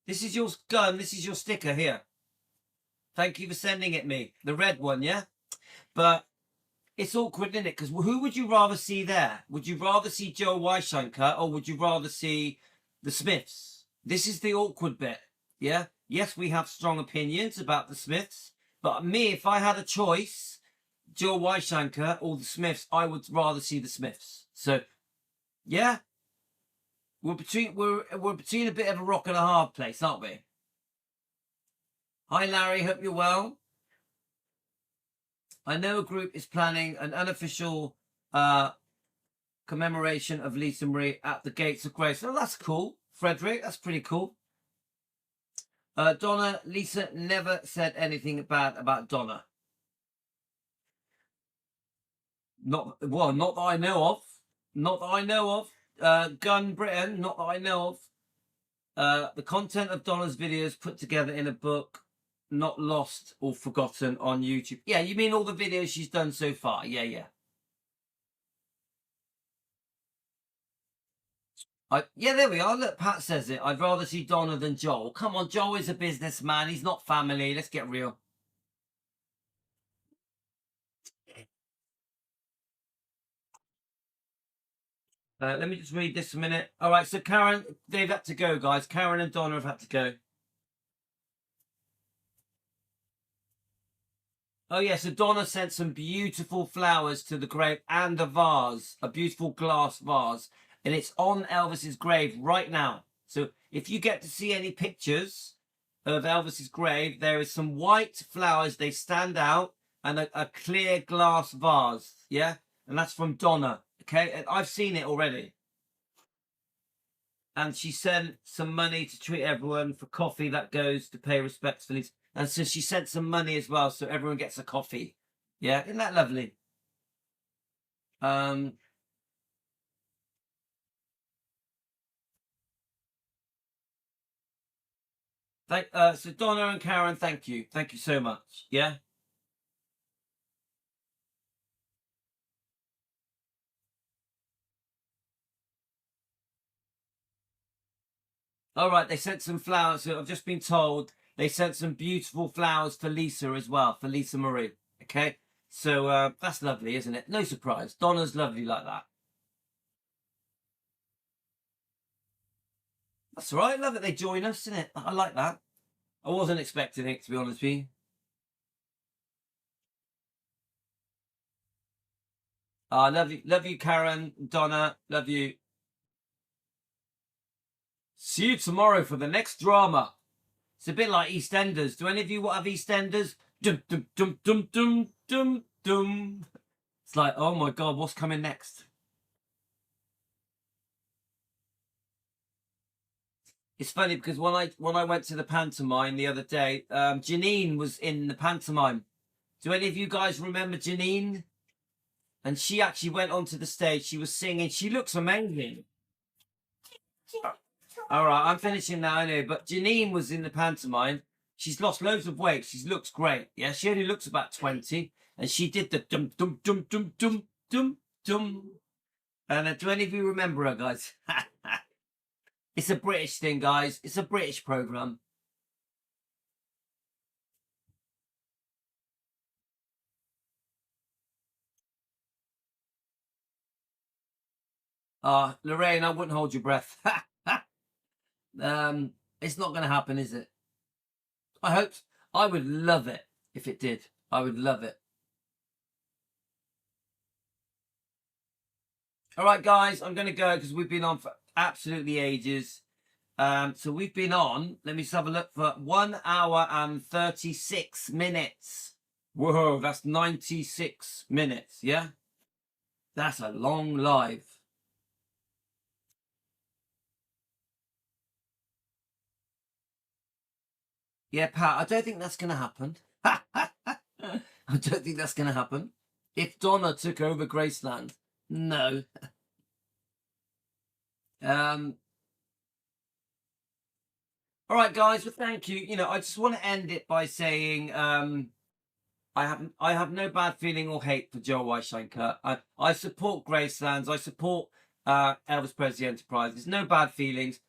This is your gun. This is your sticker here. Thank you for sending it me. The red one, yeah? But it's awkward, isn't it? Because who would you rather see there? Would you rather see Joe Wienshanker or would you rather see the Smiths? This is the awkward bit, yeah? Yes, we have strong opinions about the Smiths. But me, if I had a choice, Joe Wienshanker or the Smiths, I would rather see the Smiths. So, yeah? We're between a bit of a rock and a hard place, aren't we? Hi, Larry. Hope you're well. I know a group is planning an unofficial commemoration of Lisa Marie at the Gates of Grace. Oh, that's cool, Frederick. That's pretty cool. Donna, Lisa never said anything bad about Donna. Not that I know of. Not that I know of. Gun Britain, not that I know of. The content of Donna's videos put together in a book, not lost or forgotten on YouTube. Yeah, you mean all the videos she's done so far? Yeah. Yeah, there we are. Look, Pat says it. I'd rather see Donna than Joel. Come on, Joel is a businessman. He's not family. Let's get real. Let me just read this a minute. All right, so Karen, they've had to go, guys. Karen and Donna have had to go. Oh, yeah, so Donna sent some beautiful flowers to the grave and a vase, a beautiful glass vase. And it's on Elvis's grave right now. So if you get to see any pictures of Elvis's grave, there is some white flowers. They stand out and a clear glass vase. Yeah, and that's from Donna. Okay, and I've seen it already. And she sent some money to treat everyone for coffee that goes to pay respects for Lisa. And so she sent some money as well, so everyone gets a coffee. Yeah, isn't that lovely? So Donna and Karen, thank you so much. Yeah. All right, they sent some flowers. So I've just been told they sent some beautiful flowers for Lisa as well, for Lisa Marie. Okay, so that's lovely, isn't it? No surprise. Donna's lovely like that. That's all right. Love it. They join us, isn't it? I like that. I wasn't expecting it, to be honest with you. Love you, Karen, Donna, love you. See you tomorrow for the next drama. It's a bit like EastEnders. Do any of you have EastEnders? Dum dum dum dum dum dum dum. It's like, oh my god, what's coming next? It's funny because when I went to the pantomime the other day, Janine was in the pantomime. Do any of you guys remember Janine? And she actually went onto the stage. She was singing. She looks amazing. All right, I'm finishing now anyway. But Janine was in the pantomime. She's lost loads of weight. She looks great. Yeah, she only looks about 20. And she did the dum dum dum dum dum dum dum. And do any of you remember her, guys? It's a British thing, guys. It's a British program. Lorraine, I wouldn't hold your breath. It's not going to happen, is it? I would love it if it did. I would love it. All right, guys, I'm going to go because we've been on for absolutely ages. So we've been on, let me just have a look, for 1 hour and 36 minutes. Whoa, that's 96 minutes, yeah? That's a long live. Yeah, Pat, I don't think that's going to happen. I don't think that's going to happen. If Donna took over Graceland, no. All right, guys. Well, thank you. You know, I just want to end it by saying I have no bad feeling or hate for Joel Wienshanker. I support Gracelands. I support Elvis Presley Enterprises. No bad feelings.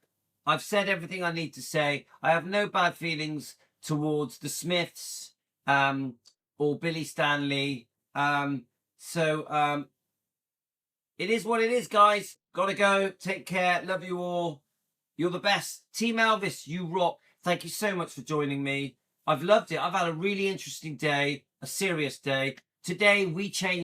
I've said everything I need to say. I have no bad feelings towards the Smiths or Billy Stanley. It is what it is, guys. Gotta go. Take care. Love you all. You're the best. Team Elvis, you rock. Thank you so much for joining me. I've loved it. I've had a really interesting day, a serious day. Today, we changed